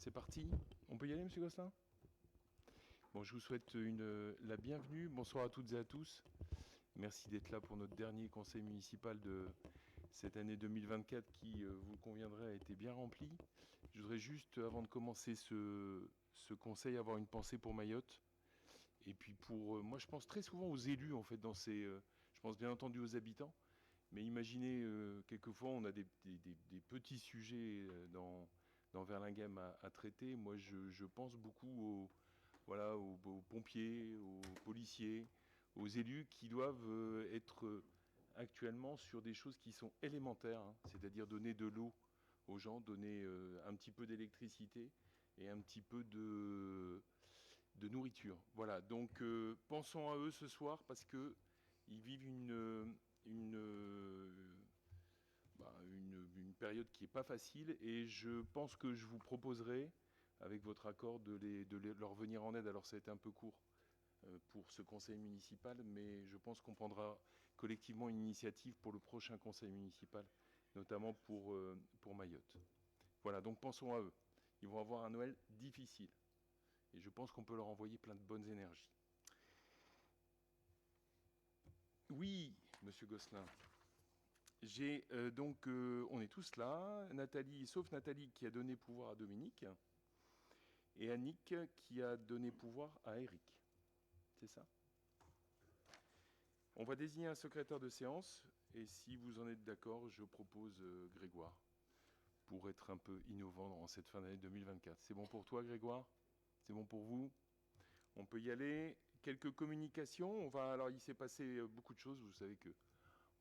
C'est parti. On peut y aller, Monsieur Gosselin? Bon, je vous souhaite la bienvenue. Bonsoir à toutes et à tous. Merci d'être là pour notre dernier conseil municipal de cette année 2024 qui, vous le conviendrez, a été bien rempli. Je voudrais juste, avant de commencer ce conseil, avoir une pensée pour Mayotte. Et puis pour, moi je pense très souvent aux élus, en fait, je pense bien entendu aux habitants. Mais imaginez, quelquefois, on a des petits sujets dans Verlinghem à traiter. Moi, je pense beaucoup aux pompiers, aux policiers, aux élus qui doivent être actuellement sur des choses qui sont élémentaires, hein, c'est-à-dire donner de l'eau aux gens, donner un petit peu d'électricité et un petit peu de nourriture. Voilà, donc pensons à eux ce soir parce qu'ils vivent une période qui n'est pas facile et je pense que je vous proposerai, avec votre accord, de leur venir en aide. Alors ça a été un peu court pour ce conseil municipal, mais je pense qu'on prendra collectivement une initiative pour le prochain conseil municipal, notamment pour Mayotte. Voilà, donc pensons à eux. Ils vont avoir un Noël difficile et je pense qu'on peut leur envoyer plein de bonnes énergies. Oui, Monsieur Gosselin. On est tous là, Nathalie, sauf Nathalie qui a donné pouvoir à Dominique, et Annick qui a donné pouvoir à Eric. C'est ça? On va désigner un secrétaire de séance, et si vous en êtes d'accord, je propose Grégoire, pour être un peu innovant en cette fin d'année 2024. C'est bon pour toi, Grégoire? C'est bon pour vous? On peut y aller. Quelques communications. Alors, il s'est passé beaucoup de choses. Vous savez que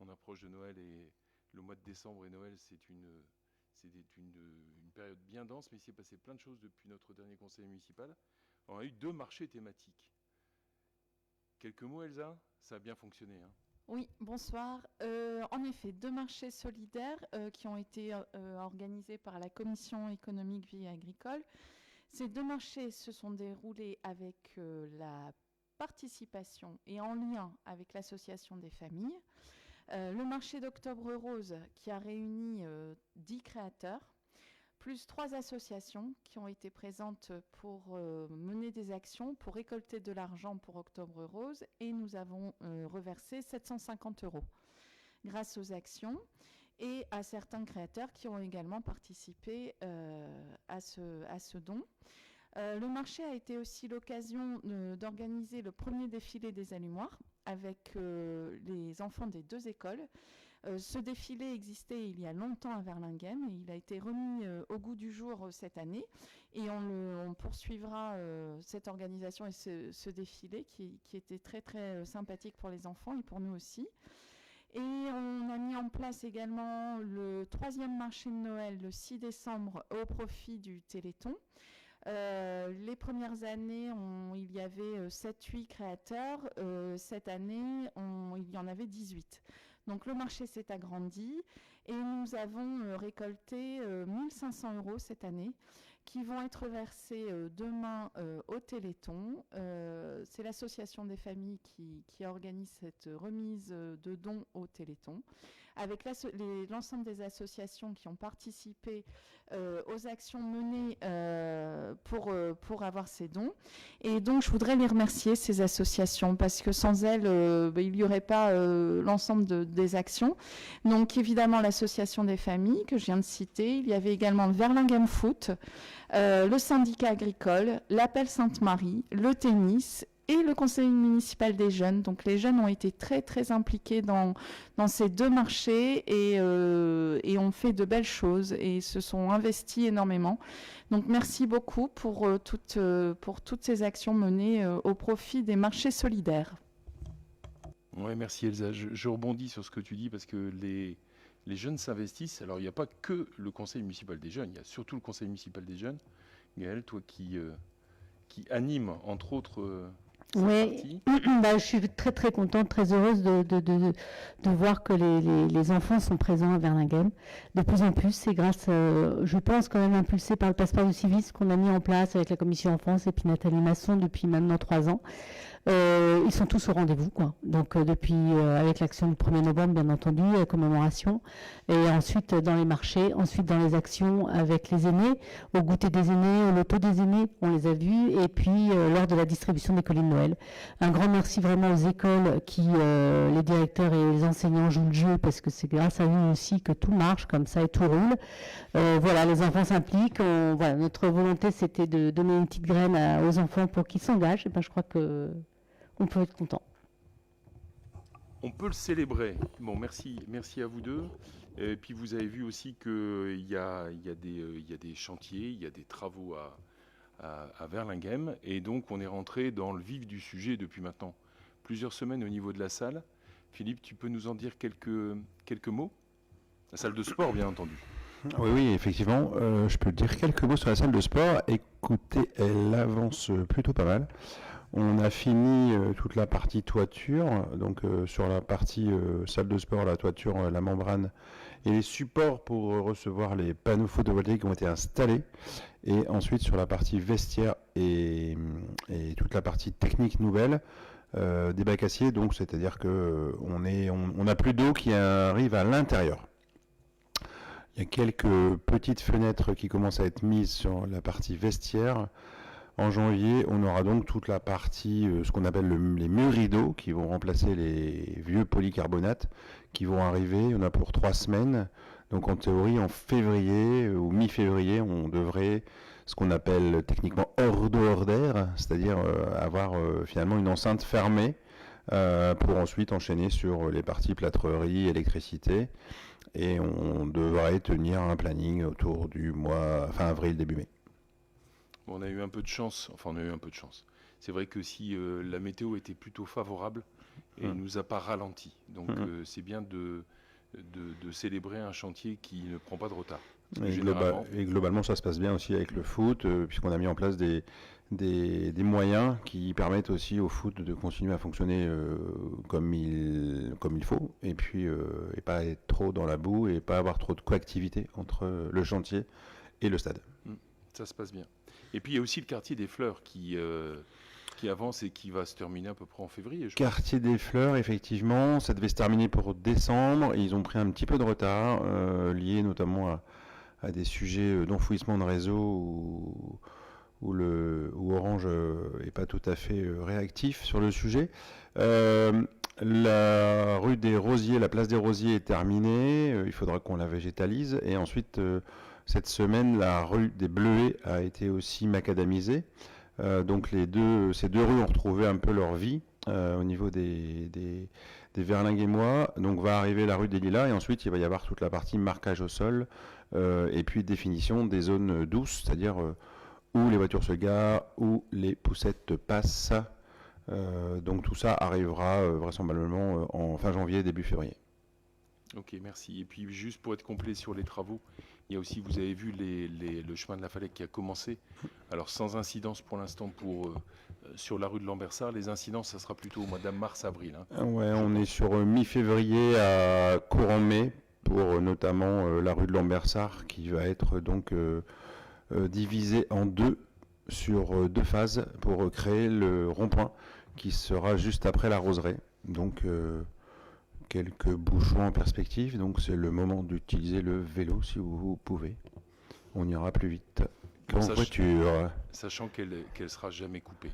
on approche de Noël et le mois de décembre et Noël, c'est une période bien dense, mais il s'est passé plein de choses depuis notre dernier conseil municipal. On a eu 2 marchés thématiques. Quelques mots, Elsa? Ça a bien fonctionné, hein? Oui, bonsoir. En effet, 2 marchés solidaires qui ont été organisés par la Commission économique vie agricole. Ces 2 marchés se sont déroulés avec la participation et en lien avec l'association des familles. Le marché d'Octobre Rose qui a réuni 10 créateurs, plus 3 associations qui ont été présentes pour mener des actions, pour récolter de l'argent pour Octobre Rose, et nous avons reversé 750 € grâce aux actions et à certains créateurs qui ont également participé à ce don. Le marché a été aussi l'occasion d'organiser le premier défilé des allumoirs avec les enfants des 2 écoles. Ce défilé existait il y a longtemps à Verlinghem et il a été remis au goût du jour cette année. Et on poursuivra cette organisation et ce défilé qui était très très sympathique pour les enfants et pour nous aussi. Et on a mis en place également le 3e marché de Noël le 6 décembre au profit du Téléthon. Les premières années, il y avait 7-8 créateurs. Cette année, il y en avait 18. Donc le marché s'est agrandi et nous avons récolté 1 500 € cette année qui vont être versés demain au Téléthon. C'est l'association des familles qui organise cette remise de dons au Téléthon, avec l'ensemble des associations qui ont participé aux actions menées pour avoir ces dons. Et donc, je voudrais les remercier, ces associations, parce que sans elles, il n'y aurait pas l'ensemble des actions. Donc, évidemment, l'association des familles, que je viens de citer. Il y avait également Verlinghem Foot, le syndicat agricole, l'Appel Sainte-Marie, le tennis et le conseil municipal des jeunes. Donc les jeunes ont été très très impliqués dans ces 2 marchés et ont fait de belles choses et se sont investis énormément. Donc merci beaucoup pour toutes ces actions menées au profit des marchés solidaires. Oui, merci Elsa. Je rebondis sur ce que tu dis parce que les jeunes s'investissent. Alors il n'y a pas que le conseil municipal des jeunes, il y a surtout le conseil municipal des jeunes. Gaëlle, toi qui anime entre autres... Oui, je suis très très contente, très heureuse de voir que les enfants sont présents à Verlinghem. De plus en plus, c'est grâce, je pense quand même impulsé par le passeport du civisme qu'on a mis en place avec la commission enfance et puis Nathalie Masson depuis maintenant 3 ans. Ils sont tous au rendez-vous, quoi. Donc depuis, avec l'action du 1er novembre, bien entendu, la commémoration, et ensuite dans les marchés, ensuite dans les actions avec les aînés, au goûter des aînés, au loto des aînés, on les a vus, et puis lors de la distribution des colis de Noël. Un grand merci vraiment aux écoles qui, les directeurs et les enseignants jouent le jeu, parce que c'est grâce à eux aussi que tout marche comme ça et tout roule. Voilà, les enfants s'impliquent. Voilà, notre volonté, c'était de donner une petite graine aux enfants pour qu'ils s'engagent. Et ben, je crois qu'on peut être content. On peut le célébrer. Bon, merci à vous deux. Et puis vous avez vu aussi qu'il y a des chantiers, il y a des travaux à Verlinghem. Et donc on est rentré dans le vif du sujet depuis maintenant plusieurs semaines au niveau de la salle. Philippe, tu peux nous en dire quelques mots? La salle de sport, bien entendu. Oui, effectivement. Je peux dire quelques mots sur la salle de sport. Écoutez, elle avance plutôt pas mal. On a fini toute la partie toiture, donc sur la partie salle de sport, la toiture, la membrane et les supports pour recevoir les panneaux photovoltaïques ont été installés. Et ensuite sur la partie vestiaire et toute la partie technique nouvelle, des bacs aciers, donc c'est-à-dire que on n'a plus d'eau qui arrive à l'intérieur. Il y a quelques petites fenêtres qui commencent à être mises sur la partie vestiaire. En janvier, on aura donc toute la partie, ce qu'on appelle les murs rideaux, qui vont remplacer les vieux polycarbonates, qui vont arriver. Il y en a pour 3 semaines. Donc en théorie, en février ou mi-février, on devrait, ce qu'on appelle techniquement hors d'eau, hors d'air, c'est-à-dire avoir finalement une enceinte fermée pour ensuite enchaîner sur les parties plâtrerie, électricité. Et on devrait tenir un planning autour du mois fin avril, début mai. On a eu un peu de chance, C'est vrai que si la météo était plutôt favorable, et ne nous a pas ralenti. Donc c'est bien de célébrer un chantier qui ne prend pas de retard. Et globalement, ça se passe bien aussi avec le foot, puisqu'on a mis en place des moyens qui permettent aussi au foot de continuer à fonctionner comme il faut, et puis et pas être trop dans la boue et pas avoir trop de coactivité entre le chantier et le stade. Ça se passe bien. Et puis il y a aussi le quartier des Fleurs qui avance et qui va se terminer à peu près en février. Quartier des Fleurs, effectivement, ça devait se terminer pour décembre. Et ils ont pris un petit peu de retard, lié notamment à des sujets d'enfouissement de réseau où Orange n'est pas tout à fait réactif sur le sujet. La rue des Rosiers, la place des Rosiers est terminée. Il faudra qu'on la végétalise. Et ensuite, cette semaine, la rue des Bleuets a été aussi macadamisée. Donc ces deux rues ont retrouvé un peu leur vie au niveau des Verlinghemois. Donc va arriver la rue des Lilas et ensuite il va y avoir toute la partie marquage au sol et puis définition des zones douces, c'est-à-dire où les voitures se garent, où les poussettes passent. Donc tout ça arrivera vraisemblablement en fin janvier, début février. Ok, merci. Et puis juste pour être complet sur les travaux, il y a aussi, vous avez vu le chemin de la Fallette qui a commencé. Alors sans incidence pour l'instant sur la rue de Lambersart. Les incidences, ça sera plutôt au mois de mars-avril. Ouais, on est sur mi-février à courant mai pour notamment la rue de Lambersart qui va être donc divisée en deux sur 2 phases pour créer le rond-point qui sera juste après la roseraie. Donc quelques bouchons en perspective, donc c'est le moment d'utiliser le vélo si vous pouvez. On ira plus vite qu'en voiture. Sachant qu'elle sera jamais coupée.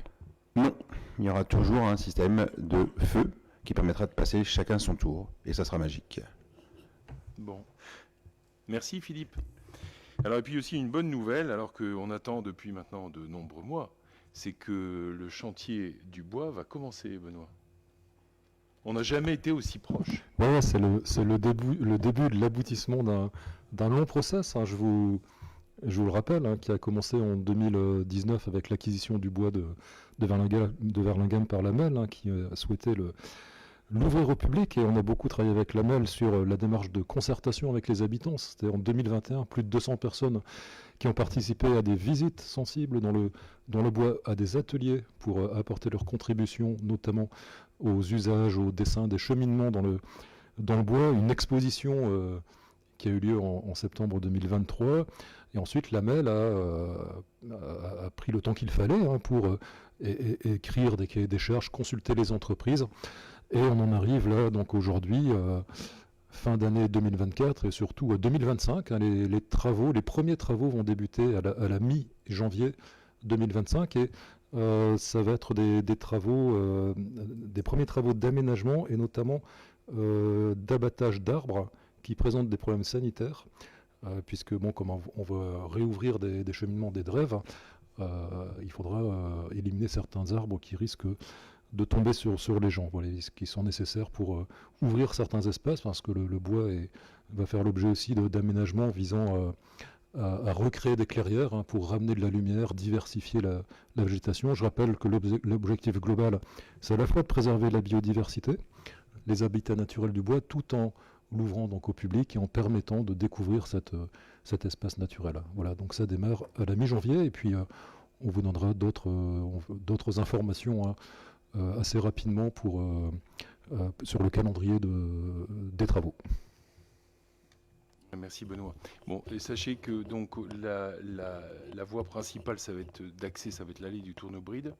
Non, il y aura toujours un système de feu qui permettra de passer chacun son tour, et ça sera magique. Bon, merci Philippe. Alors et puis aussi une bonne nouvelle, alors qu'on attend depuis maintenant de nombreux mois, c'est que le chantier du bois va commencer, Benoît. On n'a jamais été aussi proche. Ouais, c'est le début de l'aboutissement d'un long process. Hein, je vous le rappelle, hein, qui a commencé en 2019 avec l'acquisition du bois de Verlinghem par l'AMEL, hein, qui a souhaité l'ouvrir au public. Et on a beaucoup travaillé avec l'AMEL sur la démarche de concertation avec les habitants. C'était en 2021, plus de 200 personnes qui ont participé à des visites sensibles dans le bois, à des ateliers pour apporter leur contribution, notamment aux usages, aux dessins, des cheminements dans le bois, une exposition qui a eu lieu en septembre 2023, Et ensuite, l'AMEL a pris le temps qu'il fallait pour écrire des cahiers des charges, consulter les entreprises. Et on en arrive là, donc aujourd'hui, fin d'année 2024 et surtout 2025. Les premiers travaux vont débuter à la mi-janvier 2025 et ça va être des travaux, des premiers travaux d'aménagement et notamment d'abattage d'arbres qui présentent des problèmes sanitaires, puisque comme on va réouvrir des cheminements des drèves, il faudra éliminer certains arbres qui risquent de tomber sur les gens, voilà, qui sont nécessaires pour ouvrir certains espaces, parce que le bois va faire l'objet aussi d'aménagements visant à recréer des clairières pour ramener de la lumière, diversifier la végétation. Je rappelle que l'objectif global, c'est à la fois de préserver la biodiversité, les habitats naturels du bois, tout en l'ouvrant donc au public et en permettant de découvrir cet espace naturel. Voilà, donc ça démarre à la mi-janvier et puis on vous donnera d'autres informations assez rapidement sur le calendrier des travaux. Merci Benoît. Bon, et sachez que donc la voie principale d'accès, ça va être l'allée du Tournebride.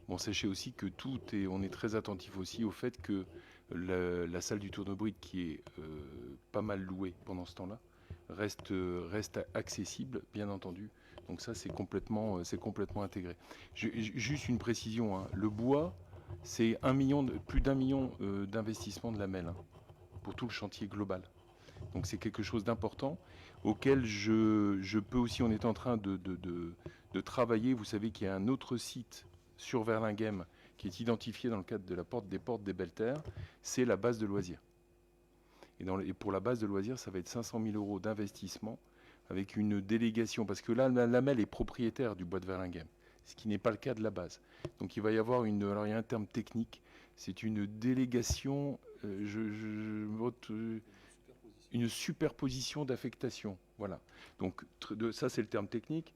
Bon, sachez aussi que on est très attentif aussi au fait que la salle du Tournebride, qui est pas mal louée pendant ce temps-là, reste accessible, bien entendu. Donc ça, c'est complètement intégré. Juste une précision, le bois, c'est plus d'1 million d'investissements de l'AMEL pour tout le chantier global. Donc c'est quelque chose d'important auquel je peux aussi, on est en train de travailler. Vous savez qu'il y a un autre site sur Verlinghem qui est identifié dans le cadre de des portes des Belles Terres, c'est la base de loisirs. Et pour la base de loisirs, ça va être 500 000 € d'investissement avec une délégation, parce que là, l'AMEL est propriétaire du bois de Verlinghem, ce qui n'est pas le cas de la base. Donc il va y avoir alors il y a un terme technique, c'est une délégation, une superposition d'affectation. Voilà. Donc ça, c'est le terme technique.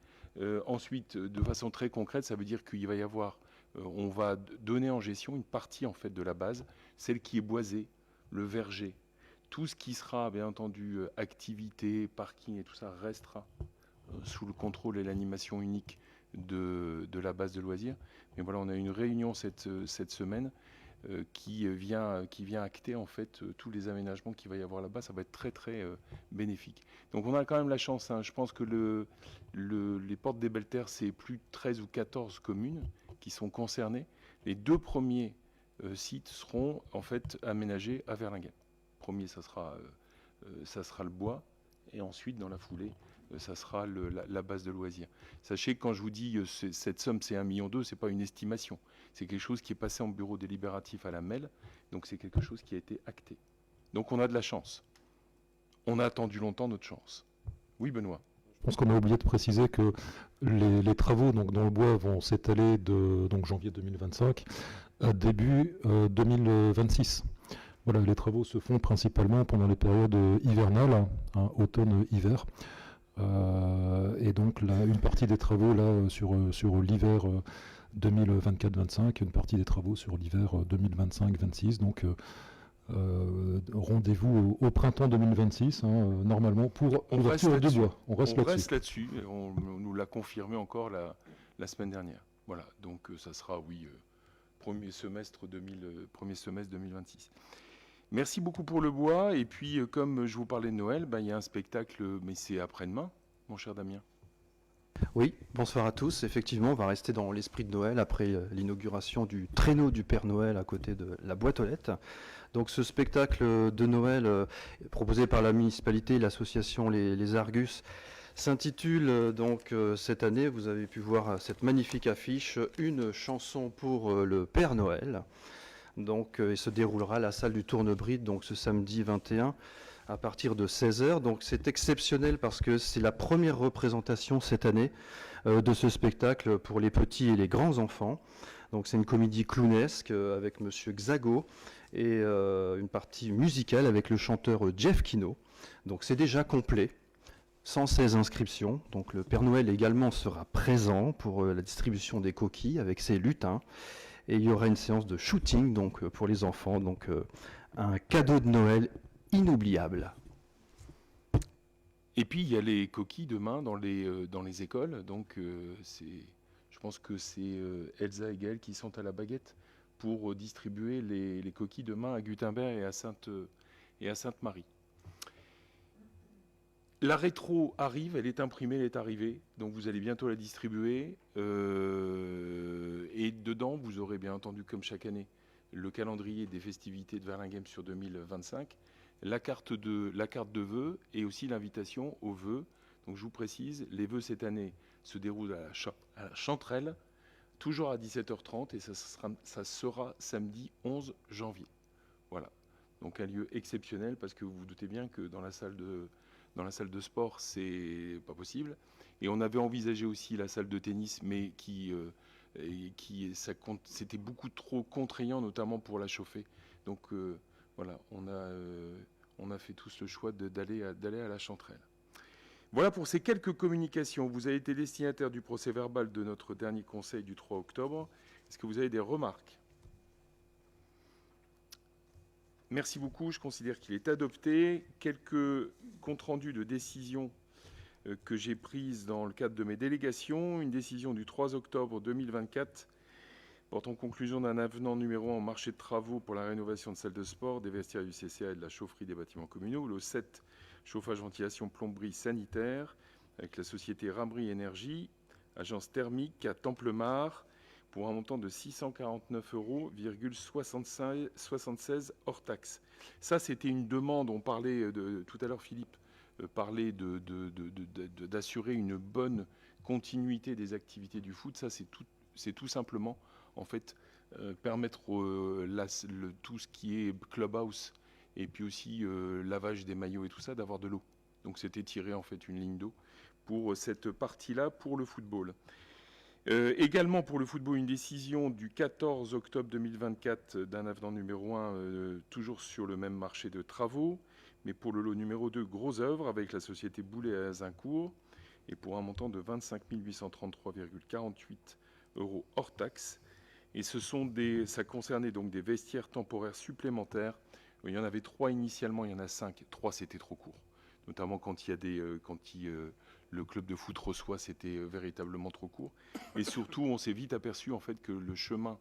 Ensuite, de façon très concrète, ça veut dire qu'il va y avoir, on va donner en gestion une partie en fait de la base, celle qui est boisée, le verger. Tout ce qui sera, bien entendu, activité, parking et tout ça restera sous le contrôle et l'animation unique de la base de loisirs. Mais voilà, on a une réunion cette semaine qui vient acter en fait tous les aménagements qu'il va y avoir là-bas. Ça va être très très bénéfique. Donc on a quand même la chance. Je pense que les portes des Belles Terres, c'est plus de 13 ou 14 communes qui sont concernées. Les 2 premiers sites seront en fait aménagés à Verlinghem. Premier, ça sera le bois, et ensuite dans la foulée, ça sera la base de loisirs. Sachez que quand je vous dis cette somme, c'est 1,2 million, c'est pas une estimation. C'est quelque chose qui est passé en bureau délibératif à la MEL, donc c'est quelque chose qui a été acté. Donc on a de la chance. On a attendu longtemps notre chance. Oui, Benoît. Je pense qu'on a oublié de préciser que les travaux donc, dans le bois vont s'étaler de janvier 2025 à début 2026. Voilà, les travaux se font principalement pendant les périodes hivernales, automne-hiver. Et donc une partie des travaux là sur l'hiver 2024-25, une partie des travaux sur l'hiver 2025-26. Donc rendez-vous au printemps 2026, normalement, pour l'ouverture du bois. On reste là-dessus. On nous l'a confirmé encore la semaine dernière. Voilà, donc ça sera, premier semestre 2026. Merci beaucoup pour le bois. Et puis, comme je vous parlais de Noël, il y a un spectacle, mais c'est après-demain, mon cher Damien. Oui, bonsoir à tous. Effectivement, on va rester dans l'esprit de Noël après l'inauguration du traîneau du Père Noël à côté de la boîte aux lettres. Donc ce spectacle de Noël proposé par la municipalité et l'association Les Argus s'intitule donc cette année, vous avez pu voir cette magnifique affiche, une chanson pour le Père Noël. Donc il se déroulera à la salle du Tournebride donc ce samedi 21 à partir de 16h. Donc c'est exceptionnel parce que c'est la première représentation cette année de ce spectacle pour les petits et les grands enfants. Donc c'est une comédie clownesque avec Monsieur Xago et une partie musicale avec le chanteur Jeff Kino. Donc c'est déjà complet. 116 inscriptions. Donc le Père Noël également sera présent pour la distribution des coquilles avec ses lutins. Et il y aura une séance de shooting donc, pour les enfants. Donc un cadeau de Noël inoubliable. Et puis il y a les coquilles demain dans les écoles. Donc je pense que c'est Elsa et Gaël qui sont à la baguette pour distribuer les coquilles demain à Gutenberg et à Sainte-Marie. La rétro arrive, elle est imprimée, elle est arrivée, donc vous allez bientôt la distribuer. Et dedans, vous aurez bien entendu, comme chaque année, le calendrier des festivités de Verlinghem sur 2025, la carte de vœux et aussi l'invitation aux vœux. Donc je vous précise, les vœux cette année se déroulent à la Chanterelle, toujours à 17h30, et ça sera samedi 11 janvier. Voilà, donc un lieu exceptionnel, parce que vous vous doutez bien que dans la salle de sport, c'est pas possible. Et on avait envisagé aussi la salle de tennis, mais c'était beaucoup trop contraignant, notamment pour la chauffer. Donc voilà, on a fait tous le choix d'aller à la Chanterelle. Voilà pour ces quelques communications. Vous avez été destinataire du procès-verbal de notre dernier conseil du 3 octobre. Est-ce que vous avez des remarques ? Merci beaucoup, je considère qu'il est adopté. Quelques comptes rendus de décision que j'ai prises dans le cadre de mes délégations. Une décision du 3 octobre 2024 portant conclusion d'un avenant numéro 1 au marché de travaux pour la rénovation de salles de sport, des vestiaires du CCA et de la chaufferie des bâtiments communaux. Le 7, chauffage, ventilation, plomberie, sanitaire, avec la société Rambry Énergie, agence thermique à Templemar, pour un montant de 649,76 € hors taxe. Ça, c'était une demande. On parlait tout à l'heure, Philippe parlait d'assurer une bonne continuité des activités du foot. Ça, c'est tout simplement, en fait, permettre tout ce qui est clubhouse et puis aussi lavage des maillots et tout ça, d'avoir de l'eau. Donc, c'était tiré, en fait, une ligne d'eau pour cette partie-là, pour le football. Également pour le football, une décision du 14 octobre 2024 d'un avenant numéro 1, toujours sur le même marché de travaux, mais pour le lot numéro 2, gros œuvres, avec la société Boulet à Azincourt, et pour un montant de 25 833,48 € hors taxe. Et ça concernait donc des vestiaires temporaires supplémentaires. Il y en avait 3 initialement, il y en a 5. 3, c'était trop court. Notamment quand le club de foot reçoit, c'était véritablement trop court. Et surtout, on s'est vite aperçu en fait que le chemin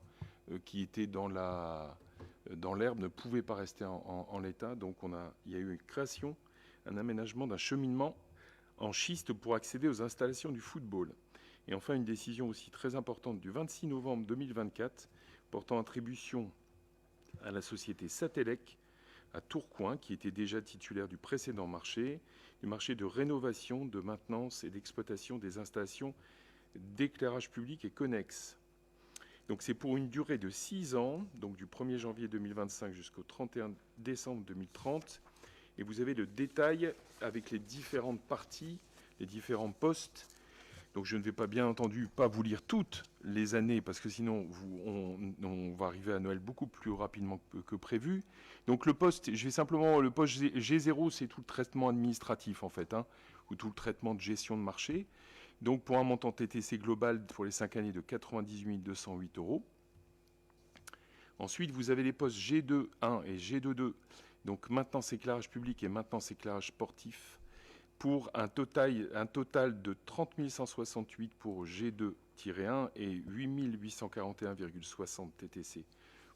qui était dans l'herbe ne pouvait pas rester en l'état. Donc il y a eu une création, un aménagement d'un cheminement en schiste pour accéder aux installations du football. Et enfin, une décision aussi très importante du 26 novembre 2024 portant attribution à la société Satellec à Tourcoing, qui était déjà titulaire du précédent marché, du marché de rénovation, de maintenance et d'exploitation des installations d'éclairage public et connexes. Donc c'est pour une durée de 6 ans, donc du 1er janvier 2025 jusqu'au 31 décembre 2030. Et vous avez le détail avec les différentes parties, les différents postes. Donc je ne vais pas, bien entendu, pas vous lire toutes les années, parce que sinon on va arriver à Noël beaucoup plus rapidement que prévu. Donc le poste G0, c'est tout le traitement administratif en fait, ou tout le traitement de gestion de marché. Donc pour un montant TTC global pour les 5 années de 98 208 €. Ensuite, vous avez les postes G2.1 et G2.2, donc maintenance éclairage public et maintenance éclairage sportif, pour un total de 30 168 pour G2-1 et 8 841,60 TTC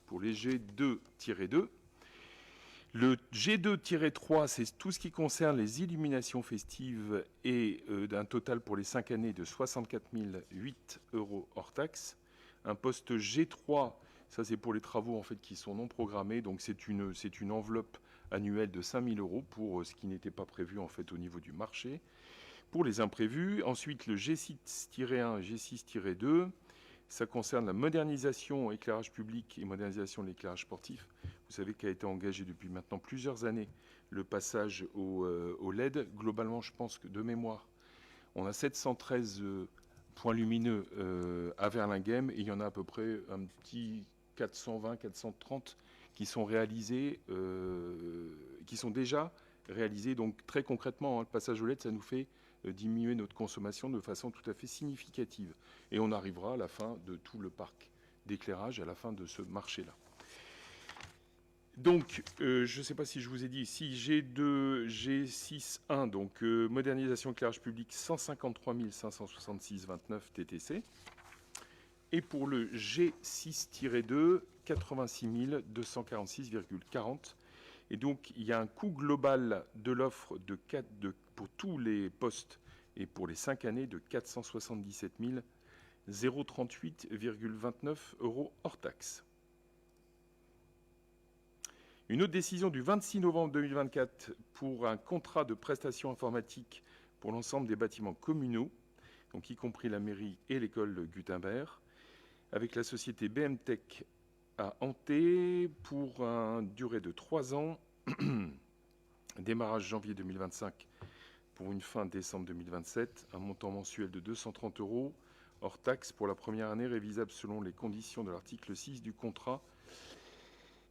pour les G2-2. Le G2-3, c'est tout ce qui concerne les illuminations festives et d'un total pour les 5 années de 64 008 € hors taxe. Un poste G3, ça c'est pour les travaux en fait qui sont non programmés, donc c'est une enveloppe annuelle de 5 000 € pour ce qui n'était pas prévu en fait au niveau du marché. Pour les imprévus, ensuite le G6-1 et G6-2, ça concerne la modernisation éclairage public et modernisation de l'éclairage sportif. Vous savez qu'a été engagé depuis maintenant plusieurs années le passage au LED. Globalement, je pense que de mémoire, on a 713 points lumineux à Verlinghem et il y en a à peu près un petit 420, 430 qui sont réalisés, qui sont déjà réalisés. Donc très concrètement, le passage au LED, ça nous fait diminuer notre consommation de façon tout à fait significative. Et on arrivera à la fin de tout le parc d'éclairage, à la fin de ce marché-là. Donc, je ne sais pas si je vous ai dit, ici G2, G6.1, donc modernisation éclairage public, 153 566,29 TTC. Et pour le G6-2, 86 246,40. Et donc, il y a un coût global de l'offre pour tous les postes et pour les 5 années de 477 038,29 € hors taxe. Une autre décision du 26 novembre 2024 pour un contrat de prestation informatique pour l'ensemble des bâtiments communaux, donc y compris la mairie et l'école Gutenberg, avec la société BMTech à Hanté pour une durée de 3 ans, démarrage janvier 2025 pour une fin décembre 2027, un montant mensuel de 230 € hors taxe pour la première année, révisable selon les conditions de l'article 6 du contrat.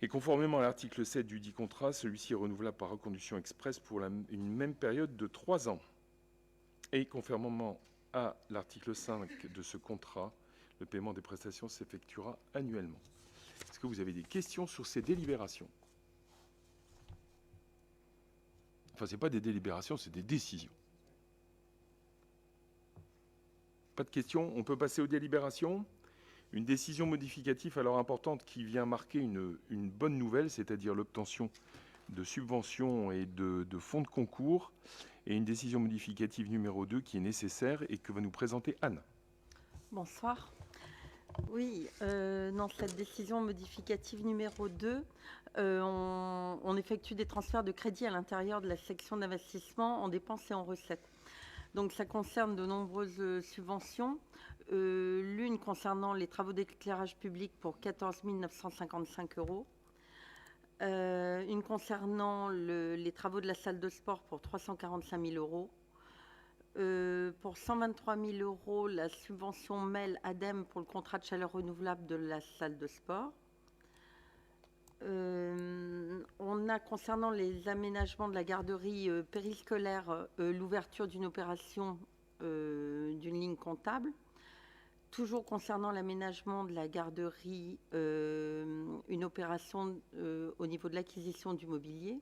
Et conformément à l'article 7 du dit contrat, celui-ci est renouvelable par reconduction express pour une même période de 3 ans. Et conformément à l'article 5 de ce contrat, le paiement des prestations s'effectuera annuellement. Est-ce que vous avez des questions sur ces délibérations? Enfin, ce n'est pas des délibérations, c'est des décisions. Pas de questions? On peut passer aux délibérations. Une décision modificative alors importante qui vient marquer une bonne nouvelle, c'est-à-dire l'obtention de subventions et de fonds de concours, et une décision modificative numéro 2 qui est nécessaire et que va nous présenter Anne. Bonsoir. Oui, dans cette décision modificative numéro 2, on effectue des transferts de crédit à l'intérieur de la section d'investissement en dépenses et en recettes. Donc ça concerne de nombreuses subventions. L'une concernant les travaux d'éclairage public pour 14 955 €. Une concernant les travaux de la salle de sport pour 345 000 €. Pour 123 000 €, la subvention MEL ADEME pour le contrat de chaleur renouvelable de la salle de sport. On a, concernant les aménagements de la garderie périscolaire, l'ouverture d'une opération d'une ligne comptable. Toujours concernant l'aménagement de la garderie, une opération au niveau de l'acquisition du mobilier.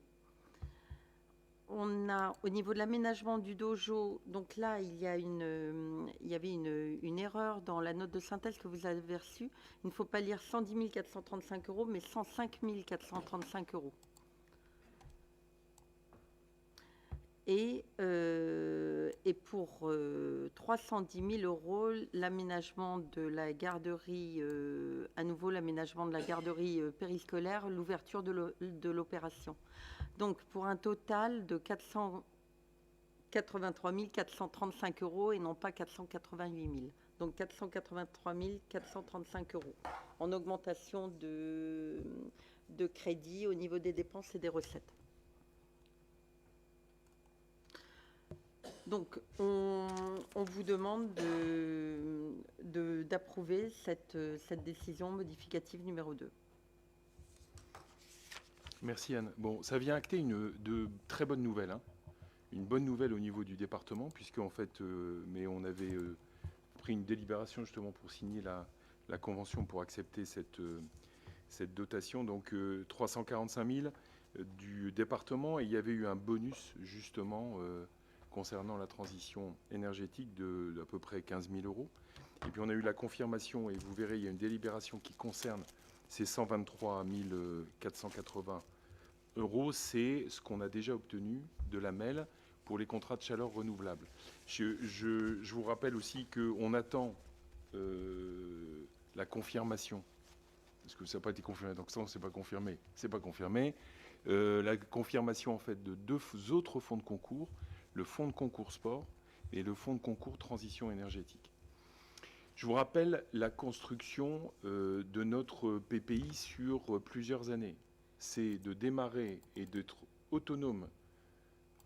On a, au niveau de l'aménagement du dojo, donc là, il y avait une erreur dans la note de synthèse que vous avez reçue. Il ne faut pas lire 110 435 €, mais 105 435 €. Et pour 310 000 €, l'aménagement de la garderie, à nouveau l'aménagement de la garderie périscolaire, l'ouverture de l'opération. Donc pour un total de 483 435 € et non pas 488 000. Donc 483 435 € en augmentation de crédit au niveau des dépenses et des recettes. Donc, on vous demande d'approuver cette décision modificative numéro 2. Merci Anne. Bon, ça vient acter de très bonnes nouvelles. Hein. Une bonne nouvelle au niveau du département, puisque en fait, mais on avait pris une délibération justement pour signer la convention pour accepter cette dotation. Donc 345 000 du département, et il y avait eu un bonus justement concernant la transition énergétique d'à peu près 15 000 €. Et puis on a eu la confirmation, et vous verrez, il y a une délibération qui concerne ces 123 480 €. C'est ce qu'on a déjà obtenu de la MEL pour les contrats de chaleur renouvelables. Je vous rappelle aussi qu'on attend la confirmation, parce que ça n'a pas été confirmé, donc ça, c'est pas confirmé. C'est pas confirmé. La confirmation en fait de 2 autres fonds de concours, le fonds de concours sport et le fonds de concours transition énergétique. Je vous rappelle la construction de notre PPI sur plusieurs années. C'est de démarrer et d'être autonome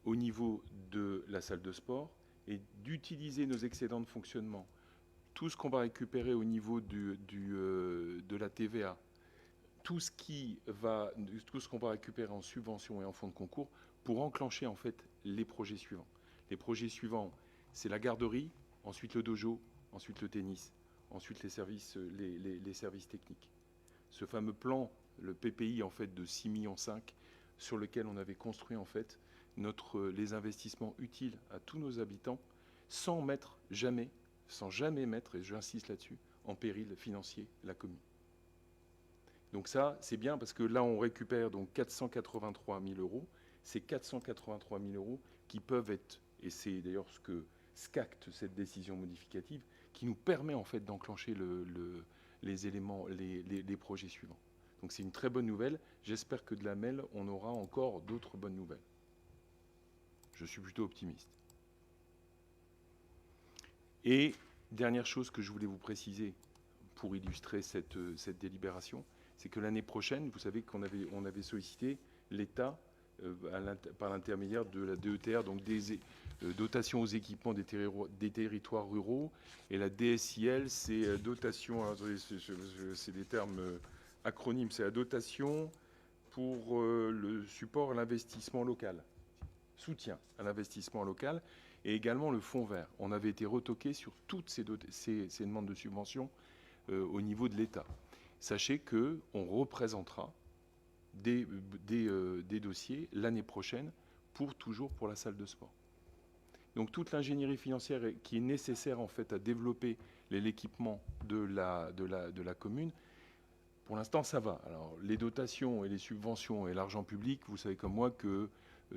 au niveau de la salle de sport et d'utiliser nos excédents de fonctionnement. Tout ce qu'on va récupérer au niveau de la TVA, tout ce qu'on va récupérer en subvention et en fonds de concours pour enclencher en fait les projets suivants. Les projets suivants, c'est la garderie, ensuite le dojo, ensuite le tennis, ensuite les services techniques. Ce fameux plan le PPI en fait de 6,5 millions sur lequel on avait construit en fait les investissements utiles à tous nos habitants sans jamais mettre, et j'insiste là-dessus, en péril financier la commune. Donc ça, c'est bien parce que là, on récupère donc 483 000 euros. Ces 483 000 euros qui peuvent être, et c'est d'ailleurs ce qu'acte cette décision modificative, qui nous permet en fait d'enclencher les éléments, les projets suivants. Donc c'est une très bonne nouvelle. J'espère que de la MEL, on aura encore d'autres bonnes nouvelles. Je suis plutôt optimiste. Et dernière chose que je voulais vous préciser pour illustrer cette délibération, c'est que l'année prochaine, vous savez qu'on avait sollicité l'État par l'intermédiaire de la DETR, donc des dotations aux équipements des territoires ruraux, et la DSIL, c'est dotation, c'est des termes acronymes, c'est la dotation pour le support à l'investissement local, soutien à l'investissement local, et également le fonds vert. On avait été retoqué sur toutes ces demandes de subvention au niveau de l'État. Sachez qu'on représentera des dossiers l'année prochaine toujours pour la salle de sport. Donc toute l'ingénierie financière qui est nécessaire en fait à développer l'équipement de la commune, pour l'instant ça va. Alors les dotations et les subventions et l'argent public, vous savez comme moi que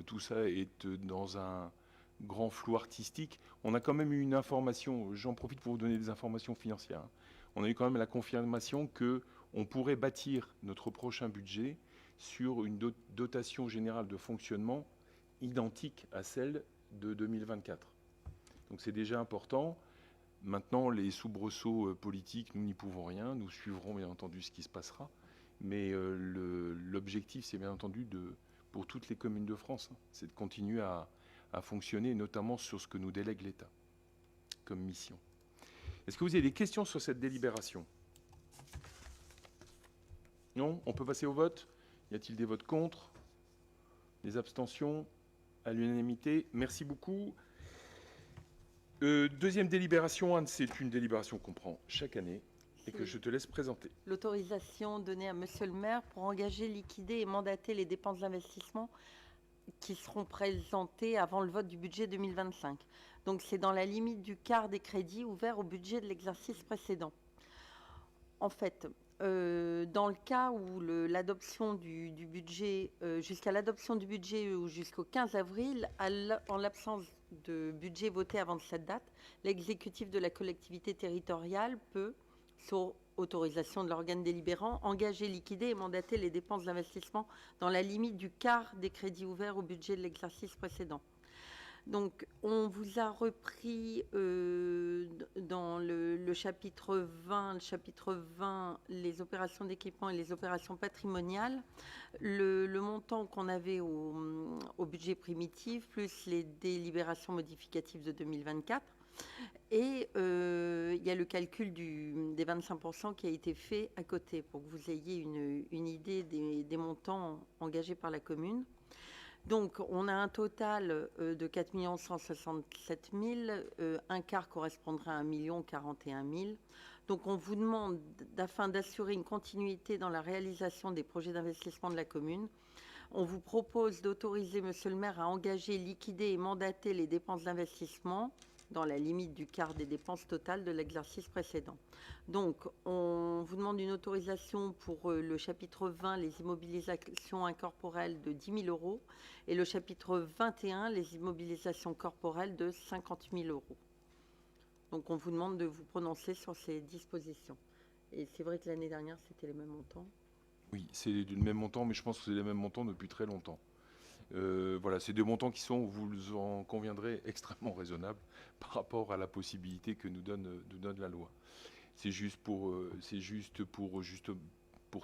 tout ça est dans un grand flou artistique. On a quand même eu une information, j'en profite pour vous donner des informations financières, hein. On a eu quand même la confirmation qu'on pourrait bâtir notre prochain budget sur une dotation générale de fonctionnement identique à celle de 2024. Donc c'est déjà important. Maintenant, les soubresauts politiques, nous n'y pouvons rien. Nous suivrons bien entendu ce qui se passera. Mais l'objectif, c'est bien entendu pour toutes les communes de France, hein, c'est de continuer à fonctionner, notamment sur ce que nous délègue l'État comme mission. Est-ce que vous avez des questions sur cette délibération? Non? On peut passer au vote? Y a-t-il des votes contre? Des abstentions? À l'unanimité? Merci beaucoup. Deuxième délibération, Anne, c'est une délibération qu'on prend chaque année et que je te laisse présenter. L'autorisation donnée à Monsieur le maire pour engager, liquider et mandater les dépenses d'investissement qui seront présentées avant le vote du budget 2025. Donc c'est dans la limite du quart des crédits ouverts au budget de l'exercice précédent. En fait, dans le cas où l'adoption du budget, jusqu'à l'adoption du budget ou jusqu'au 15 avril, en l'absence de budget voté avant cette date, l'exécutif de la collectivité territoriale peut, sur autorisation de l'organe délibérant, engager, liquider et mandater les dépenses d'investissement dans la limite du quart des crédits ouverts au budget de l'exercice précédent. Donc, on vous a repris dans le chapitre 20, les opérations d'équipement et les opérations patrimoniales, le montant qu'on avait au budget primitif, plus les délibérations modificatives de 2024. Et il y a le calcul des 25% qui a été fait à côté, pour que vous ayez une idée des montants engagés par la commune. Donc, on a un total de 4 167 000, un quart correspondrait à 1 041 000. Donc, on vous demande, afin d'assurer une continuité dans la réalisation des projets d'investissement de la commune, on vous propose d'autoriser Monsieur le maire à engager, liquider et mandater les dépenses d'investissement dans la limite du quart des dépenses totales de l'exercice précédent. Donc, on vous demande une autorisation pour le chapitre 20, les immobilisations incorporelles de 10 000 euros, et le chapitre 21, les immobilisations corporelles de 50 000 euros. Donc, on vous demande de vous prononcer sur ces dispositions. Et c'est vrai que l'année dernière, c'était les mêmes montants. Oui, c'est le même montant, mais je pense que c'est les mêmes montants depuis très longtemps. Voilà, c'est des montants qui sont, vous en conviendrez, extrêmement raisonnables par rapport à la possibilité que nous donne la loi. C'est juste pour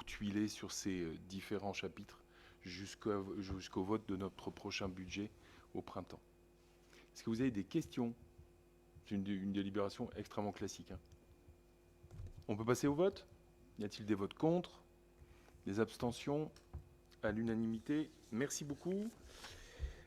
tuiler sur ces différents chapitres jusqu'au vote de notre prochain budget au printemps. Est-ce que vous avez des questions? C'est une délibération extrêmement classique, hein. On peut passer au vote? Y a-t-il des votes contre? Des abstentions? À l'unanimité. Merci beaucoup.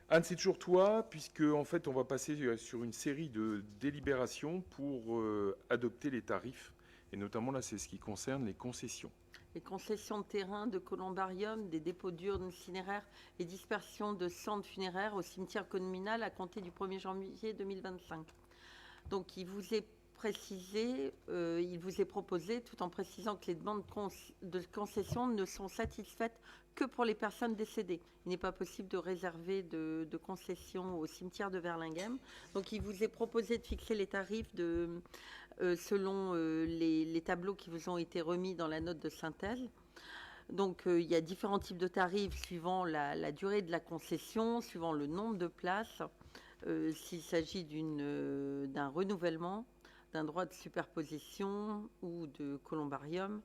Anne, c'est toujours toi, puisque en fait, on va passer sur une série de délibérations pour adopter les tarifs. Et notamment, là, c'est ce qui concerne les concessions. les concessions de terrain, de columbarium, des dépôts d'urnes funéraires et dispersion de cendres funéraires au cimetière communal à compter du 1er janvier 2025. Donc, il vous est proposé, tout en précisant que les demandes de concession ne sont satisfaites que pour les personnes décédées. Il n'est pas possible de réserver de concessions au cimetière de Verlinghem. Donc, il vous est proposé de fixer les tarifs selon les tableaux qui vous ont été remis dans la note de synthèse. Donc, il y a différents types de tarifs suivant la durée de la concession, suivant le nombre de places, s'il s'agit d'un renouvellement, d'un droit de superposition ou de columbarium.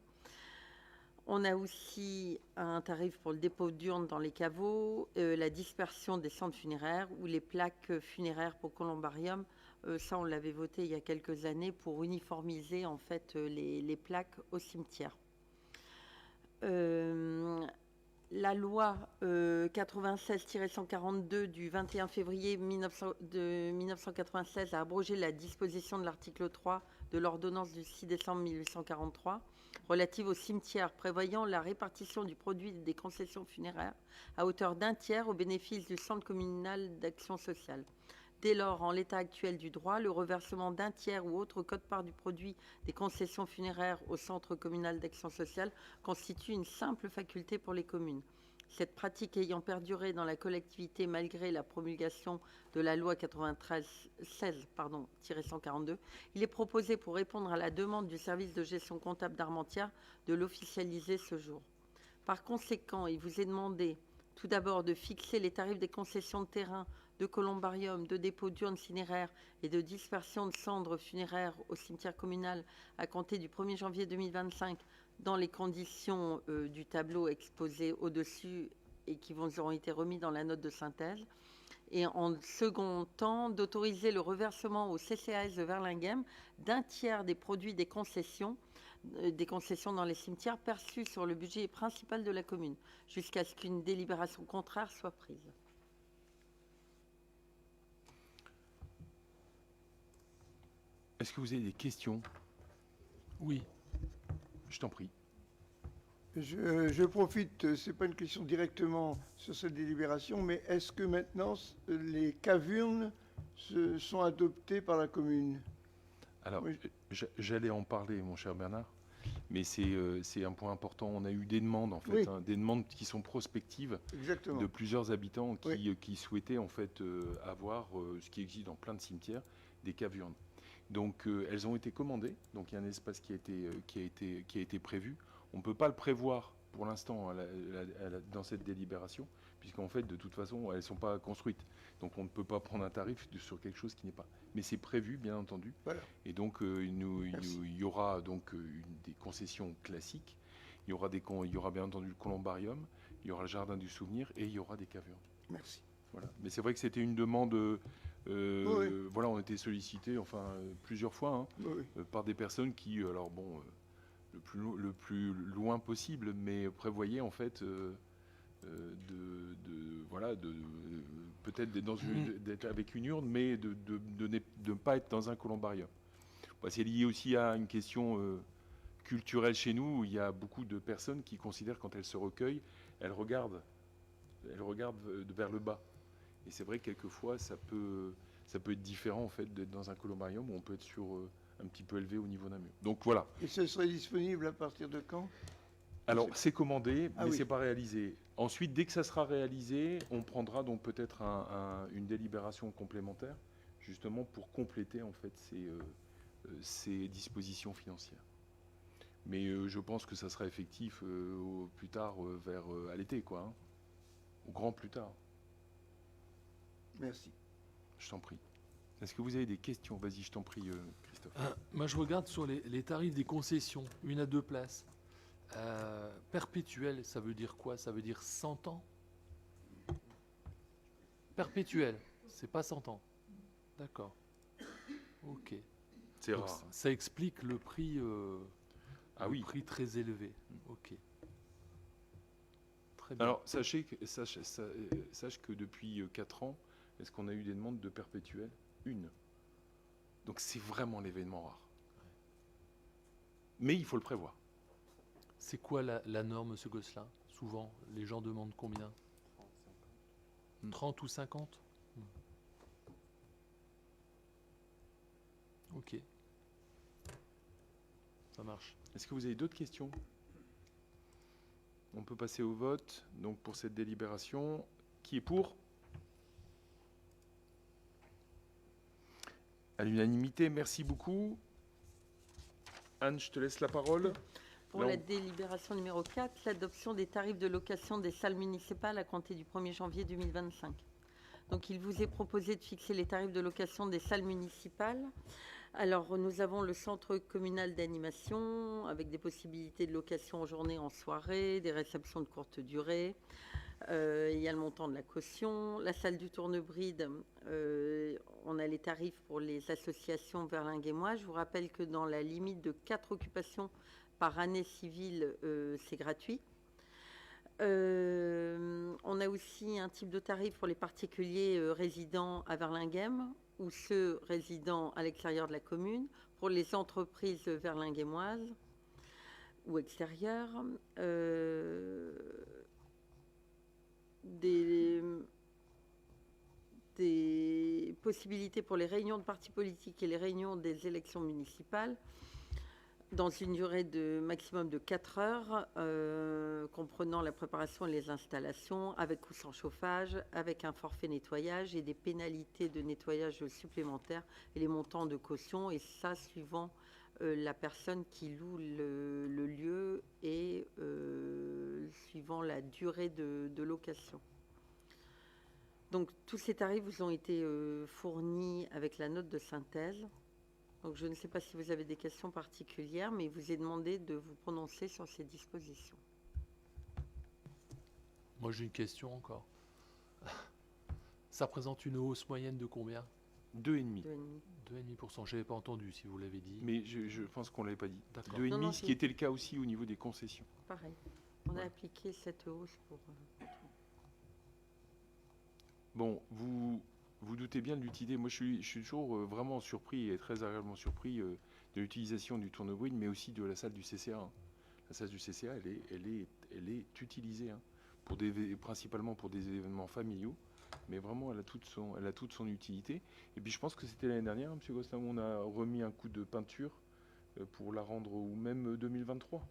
On a aussi un tarif pour le dépôt d'urnes dans les caveaux, la dispersion des cendres funéraires ou les plaques funéraires pour columbarium. Ça, on l'avait voté il y a quelques années pour uniformiser en fait les plaques au cimetière. La loi 96-142 du 21 février 1996 a abrogé la disposition de l'article 3 de l'ordonnance du 6 décembre 1843 relative aux cimetières, prévoyant la répartition du produit des concessions funéraires à hauteur d'un tiers au bénéfice du centre communal d'action sociale. Dès lors, en l'état actuel du droit, le reversement d'un tiers ou autre quote-part du produit des concessions funéraires au centre communal d'action sociale constitue une simple faculté pour les communes. Cette pratique ayant perduré dans la collectivité malgré la promulgation de la loi 96-142, il est proposé, pour répondre à la demande du service de gestion comptable d'Armentières, de l'officialiser ce jour. Par conséquent, il vous est demandé tout d'abord de fixer les tarifs des concessions de terrain, de columbarium, de dépôt d'urnes funéraires et de dispersion de cendres funéraires au cimetière communal à compter du 1er janvier 2025 dans les conditions du tableau exposé au-dessus et qui vous auront été remis dans la note de synthèse. Et en second temps, d'autoriser le reversement au CCAS de Verlinghem d'un tiers des produits des concessions dans les cimetières perçus sur le budget principal de la commune, jusqu'à ce qu'une délibération contraire soit prise. Est-ce que vous avez des questions? Oui. Je t'en prie. Je profite, ce n'est pas une question directement sur cette délibération, mais est-ce que maintenant les cavurnes sont adoptées par la commune? Alors, Oui. j'allais en parler, mon cher Bernard, mais c'est un point important. On a eu des demandes, en fait, Oui. des demandes qui sont prospectives Exactement. de plusieurs habitants Oui. qui souhaitaient, en fait, avoir ce qui existe dans plein de cimetières, des cavurnes. Donc, elles ont été commandées. Donc, il y a un espace qui a été prévu. On ne peut pas le prévoir pour l'instant dans cette délibération, puisqu'en fait, de toute façon, elles ne sont pas construites. Donc, on ne peut pas prendre un tarif sur quelque chose qui n'est pas. Mais c'est prévu, bien entendu. Voilà. Et donc, il y aura donc des concessions classiques. Il y aura bien entendu le columbarium, il y aura le jardin du souvenir et il y aura des cavurnes. Merci. Voilà. Mais c'est vrai que c'était une demande. Oui. Voilà, on a été sollicités, plusieurs fois, Oui. par des personnes qui, le plus loin possible, mais prévoyaient en fait peut-être d'être avec une urne, mais de ne pas être dans un columbarium. C'est lié aussi à une question culturelle chez nous, où il y a beaucoup de personnes qui considèrent, quand elles se recueillent, elles regardent vers le bas. Et c'est vrai que quelquefois, ça peut être différent en fait d'être dans un columbarium où on peut être un petit peu élevé au niveau d'un mur. Donc voilà. Et ce serait disponible à partir de quand? Alors c'est commandé, mais oui. c'est pas réalisé. Ensuite, dès que ça sera réalisé, on prendra donc peut-être une délibération complémentaire, justement pour compléter en fait ces dispositions financières. Mais je pense que ça sera effectif plus tard, à l'été, quoi. Hein. Au grand plus tard. Merci. Je t'en prie. Est-ce que vous avez des questions? Vas-y, je t'en prie, Christophe. Moi, je regarde sur les tarifs des concessions, 1 à 2 places. Perpétuel, ça veut dire quoi? Ça veut dire 100 ans? Perpétuel, c'est pas 100 ans. D'accord. Ok. C'est Donc, rare. ça explique le prix, Oui. prix très élevé. Ok. Très bien. Alors, sache que depuis 4 ans, est-ce qu'on a eu des demandes de perpétuel? Une. Donc c'est vraiment l'événement rare. Mais il faut le prévoir. C'est quoi la norme, monsieur Gosselin? Souvent, les gens demandent combien? 30 ou 50? Ok. Ça marche. Est-ce que vous avez d'autres questions? On peut passer au vote, donc pour cette délibération. Qui est pour? À l'unanimité, merci beaucoup. Anne, je te laisse la parole. Pour la délibération numéro 4, l'adoption des tarifs de location des salles municipales à compter du 1er janvier 2025. Donc, il vous est proposé de fixer les tarifs de location des salles municipales. Alors, nous avons le centre communal d'animation avec des possibilités de location en journée, en soirée, des réceptions de courte durée. Il y a le montant de la caution. La salle du Tournebride, on a les tarifs pour les associations verlinguémois. Je vous rappelle que dans la limite de 4 occupations par année civile, c'est gratuit. On a aussi un type de tarif pour les particuliers résidents à Verlinguem ou ceux résidant à l'extérieur de la commune, pour les entreprises verlinguémoises ou extérieures. Des possibilités pour les réunions de partis politiques et les réunions des élections municipales dans une durée de maximum de 4 heures, comprenant la préparation et les installations, avec ou sans chauffage, avec un forfait nettoyage et des pénalités de nettoyage supplémentaires et les montants de caution, et ça suivant la personne qui loue le lieu et suivant la durée de location. Donc tous ces tarifs vous ont été fournis avec la note de synthèse. Donc je ne sais pas si vous avez des questions particulières, mais il vous est demandé de vous prononcer sur ces dispositions. Moi j'ai une question encore. Ça représente une hausse moyenne de combien? 2,5. 2,5%. Je n'avais pas entendu si vous l'avez dit. Mais je pense qu'on ne l'avait pas dit. D'accord. 2,5, ce qui était le cas aussi au niveau des concessions. Pareil. On a appliqué cette hausse pour... Bon, vous doutez bien de l'utilité. Moi, je suis toujours vraiment surpris et très agréablement surpris de l'utilisation du Tournebride, mais aussi de la salle du CCA. Hein. La salle du CCA, elle est utilisée, hein, principalement pour des événements familiaux, mais vraiment, elle a toute son utilité. Et puis, je pense que c'était l'année dernière, M. Gosselin, où on a remis un coup de peinture pour la rendre, ou même 2023.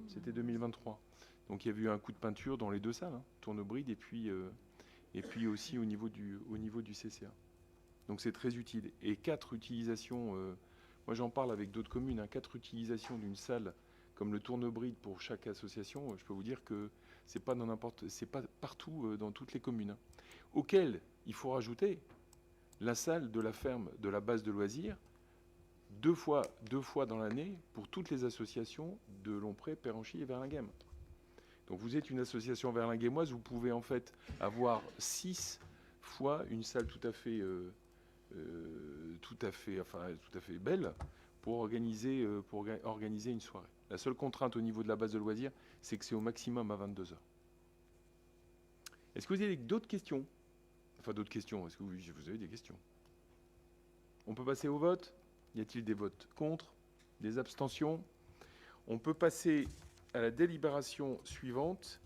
C'était 2023. Donc, il y a eu un coup de peinture dans les deux salles, hein, Tournebride et puis aussi au niveau du CCA. Donc c'est très utile. Et 4 utilisations, moi j'en parle avec d'autres communes, hein, 4 utilisations d'une salle comme le Tournebride pour chaque association, je peux vous dire que c'est pas partout dans toutes les communes. Hein. Auquel il faut rajouter la salle de la ferme de la base de loisirs, deux fois dans l'année pour toutes les associations de Lompré, Péranchy et Verlinguem. Donc vous êtes une association verlinguémoise, vous pouvez en fait avoir 6 fois une salle tout à fait belle pour organiser une soirée. La seule contrainte au niveau de la base de loisirs, c'est que c'est au maximum à 22 heures. Est-ce que vous avez d'autres questions? Enfin d'autres questions, est-ce que vous avez des questions? On peut passer au vote? Y a-t-il des votes contre? Des abstentions? On peut passer à la délibération suivante,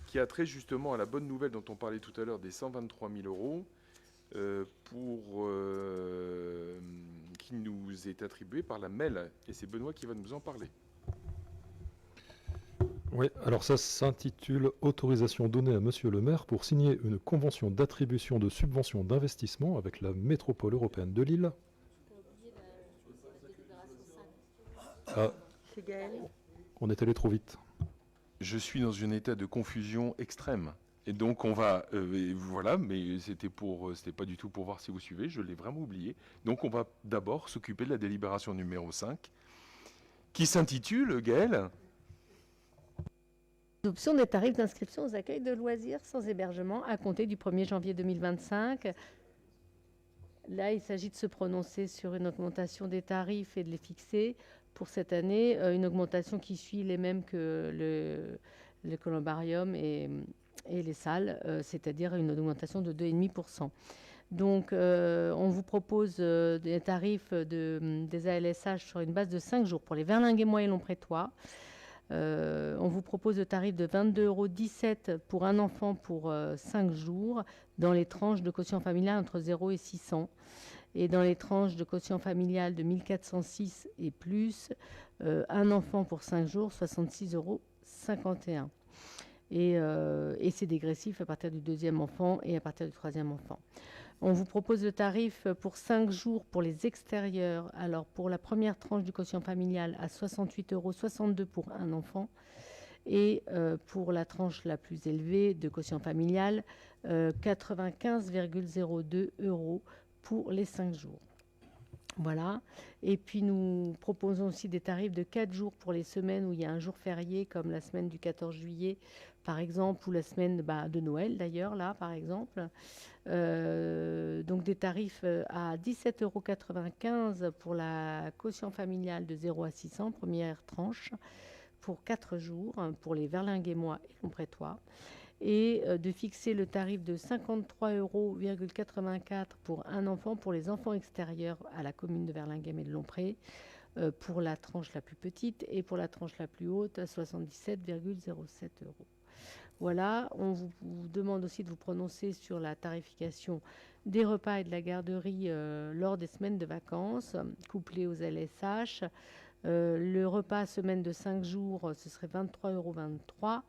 qui a trait justement à la bonne nouvelle dont on parlait tout à l'heure des 123 000 euros qui nous est attribué par la MEL. Et c'est Benoît qui va nous en parler. Oui, alors ça s'intitule « Autorisation donnée à Monsieur le maire pour signer une convention d'attribution de subventions d'investissement avec la métropole européenne de Lille. » Ah, C'est Gaël. on est allé trop vite. Je suis dans un état de confusion extrême. Et donc on va, voilà, mais c'était pas du tout pour voir si vous suivez, je l'ai vraiment oublié. Donc on va d'abord s'occuper de la délibération numéro 5, qui s'intitule, Gaëlle, Adoption des tarifs d'inscription aux accueils de loisirs sans hébergement à compter du 1er janvier 2025. Là, il s'agit de se prononcer sur une augmentation des tarifs et de les fixer pour cette année, une augmentation qui suit les mêmes que le columbarium et les salles, c'est-à-dire une augmentation de 2,5%. Donc, on vous propose des tarifs des ALSH sur une base de 5 jours pour les Verlinguémois et Lomprétois, On vous propose le tarif de 22,17 € pour un enfant pour 5 jours dans les tranches de quotient familial entre 0 et 600. Et dans les tranches de quotient familial de 1406 et plus, un enfant pour 5 jours, 66,51 €. Et c'est dégressif à partir du deuxième enfant et à partir du troisième enfant. On vous propose le tarif pour 5 jours pour les extérieurs. Alors, pour la première tranche du quotient familial, à 68,62 € pour un enfant. Et pour la tranche la plus élevée de quotient familial, 95,02 € pour les 5 jours. Voilà. Et puis, nous proposons aussi des tarifs de 4 jours pour les semaines où il y a un jour férié, comme la semaine du 14 juillet, par exemple, ou la semaine de Noël, d'ailleurs, là, par exemple. Donc, des tarifs à 17,95 € pour la quotient familiale de 0 à 600, première tranche, pour 4 jours, pour les Verlinguémois et Lomprétois. Et de fixer le tarif de 53,84 € pour un enfant pour les enfants extérieurs à la commune de Verlinghem et de Lompré, pour la tranche la plus petite, et pour la tranche la plus haute à 77,07 €. Voilà, on vous demande aussi de vous prononcer sur la tarification des repas et de la garderie lors des semaines de vacances, couplées aux LSH. Le repas semaine de 5 jours, ce serait 23,23 €.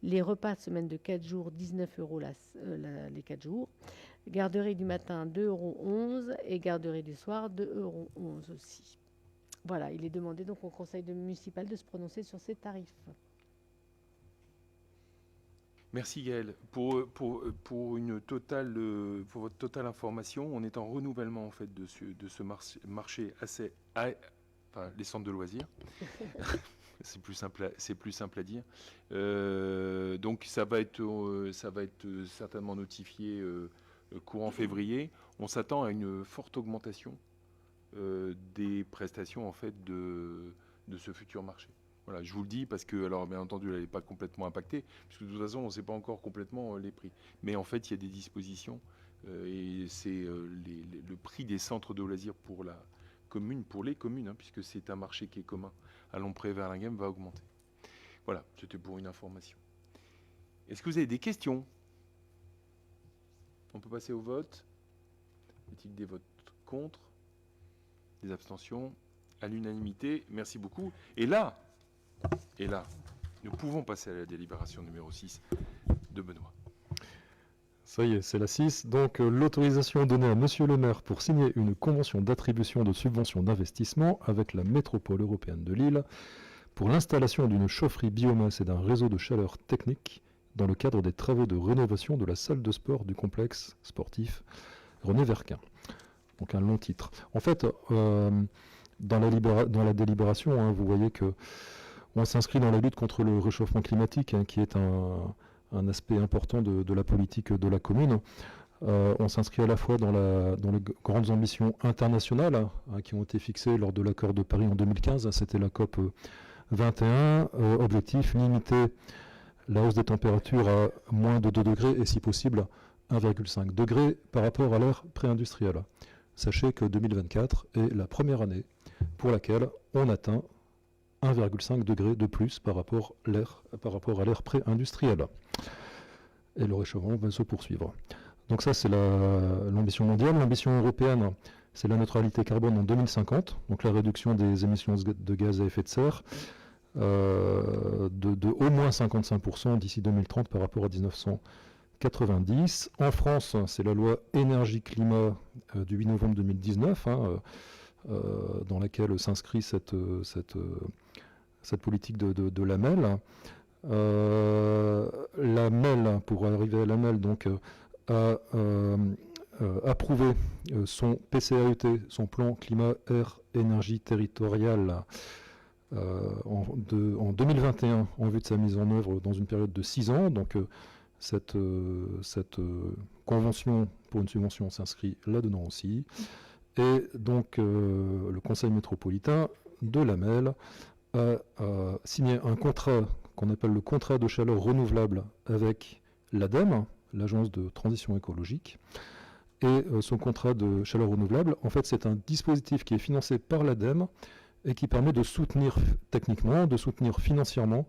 Les repas semaine de 4 jours, 19 € les 4 jours. Garderie du matin, 2,11 € et garderie du soir, 2,11 € aussi. Voilà, il est demandé donc au conseil municipal de se prononcer sur ces tarifs. Merci Gaël. Pour votre totale information, on est en renouvellement en fait de ce marché assez... Enfin, les centres de loisirs. C'est plus simple à dire. Donc ça va être certainement notifié courant février. On s'attend à une forte augmentation des prestations en fait de ce futur marché. Voilà, je vous le dis parce que, alors bien entendu, elle n'est pas complètement impactée, puisque de toute façon, on ne sait pas encore complètement les prix. Mais en fait, il y a des dispositions et c'est le prix des centres de loisirs pour la commune, pour les communes, hein, puisque c'est un marché qui est commun à Lompré et Verlinghem, va augmenter. Voilà, c'était pour une information. Est-ce que vous avez des questions? On peut passer au vote. Y a-t-il des votes contre? Des abstentions? À l'unanimité, merci beaucoup. Et là, nous pouvons passer à la délibération numéro 6 de Benoît. Ça y est, c'est la 6. Donc, l'autorisation donnée à Monsieur le maire pour signer une convention d'attribution de subventions d'investissement avec la métropole européenne de Lille pour l'installation d'une chaufferie biomasse et d'un réseau de chaleur technique dans le cadre des travaux de rénovation de la salle de sport du complexe sportif René Verquin. Donc, un long titre. En fait, dans la délibération, hein, vous voyez que on s'inscrit dans la lutte contre le réchauffement climatique, hein, qui est un aspect important de la politique de la commune. On s'inscrit à la fois dans les grandes ambitions internationales, hein, qui ont été fixées lors de l'accord de Paris en 2015. C'était la COP 21. Objectif, limiter la hausse des températures à moins de 2 degrés et si possible 1,5 degré par rapport à l'ère pré-industrielle. Sachez que 2024 est la première année pour laquelle on atteint 1,5 degré de plus par rapport à l'ère pré-industrielle. Et le réchauffement va se poursuivre. Donc ça, c'est l'ambition mondiale. L'ambition européenne, c'est la neutralité carbone en 2050, donc la réduction des émissions de gaz à effet de serre de au moins 55% d'ici 2030 par rapport à 1990. En France, c'est la loi énergie-climat du 8 novembre 2019, hein, dans laquelle s'inscrit cette politique de l'AMEL. L'AMEL, pour arriver à l'AMEL, donc, a approuvé son PCAET, son plan climat-air-énergie territorial, en 2021, en vue de sa mise en œuvre dans une période de 6 ans. Donc, cette convention pour une subvention s'inscrit là-dedans aussi. Et donc, le conseil métropolitain de l'AMEL a signé un contrat qu'on appelle le contrat de chaleur renouvelable avec l'ADEME, l'Agence de transition écologique. Et son contrat de chaleur renouvelable, en fait, c'est un dispositif qui est financé par l'ADEME et qui permet de soutenir techniquement, de soutenir financièrement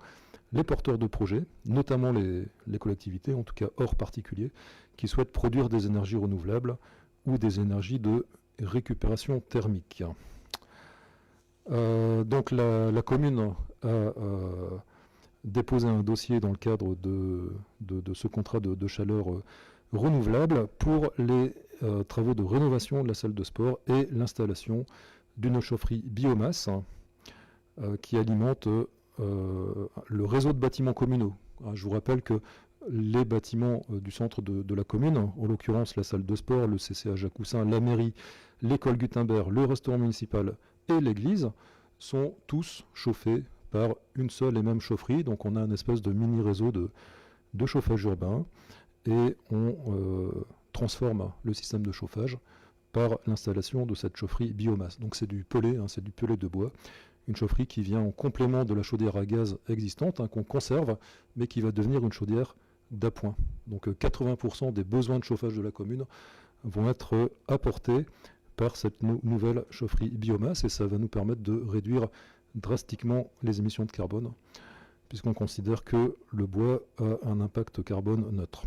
les porteurs de projets, notamment les collectivités, en tout cas hors particulier, qui souhaitent produire des énergies renouvelables ou des énergies de récupération thermique. Donc la commune a déposé un dossier dans le cadre de ce contrat de chaleur renouvelable pour les travaux de rénovation de la salle de sport et l'installation d'une chaufferie biomasse qui alimente le réseau de bâtiments communaux. Je vous rappelle que les bâtiments du centre de la commune, en l'occurrence la salle de sport, le CCA Jacquoussin, la mairie, l'école Gutenberg, le restaurant municipal et l'église, sont tous chauffés par une seule et même chaufferie. Donc on a un espèce de mini-réseau de chauffage urbain et on transforme le système de chauffage par l'installation de cette chaufferie biomasse. Donc c'est du pellet, c'est du pellet de bois. Une chaufferie qui vient en complément de la chaudière à gaz existante, qu'on conserve, mais qui va devenir une chaudière d'appoint. Donc 80% des besoins de chauffage de la commune vont être apportés par cette nouvelle chaufferie biomasse, et ça va nous permettre de réduire drastiquement les émissions de carbone, puisqu'on considère que le bois a un impact carbone neutre.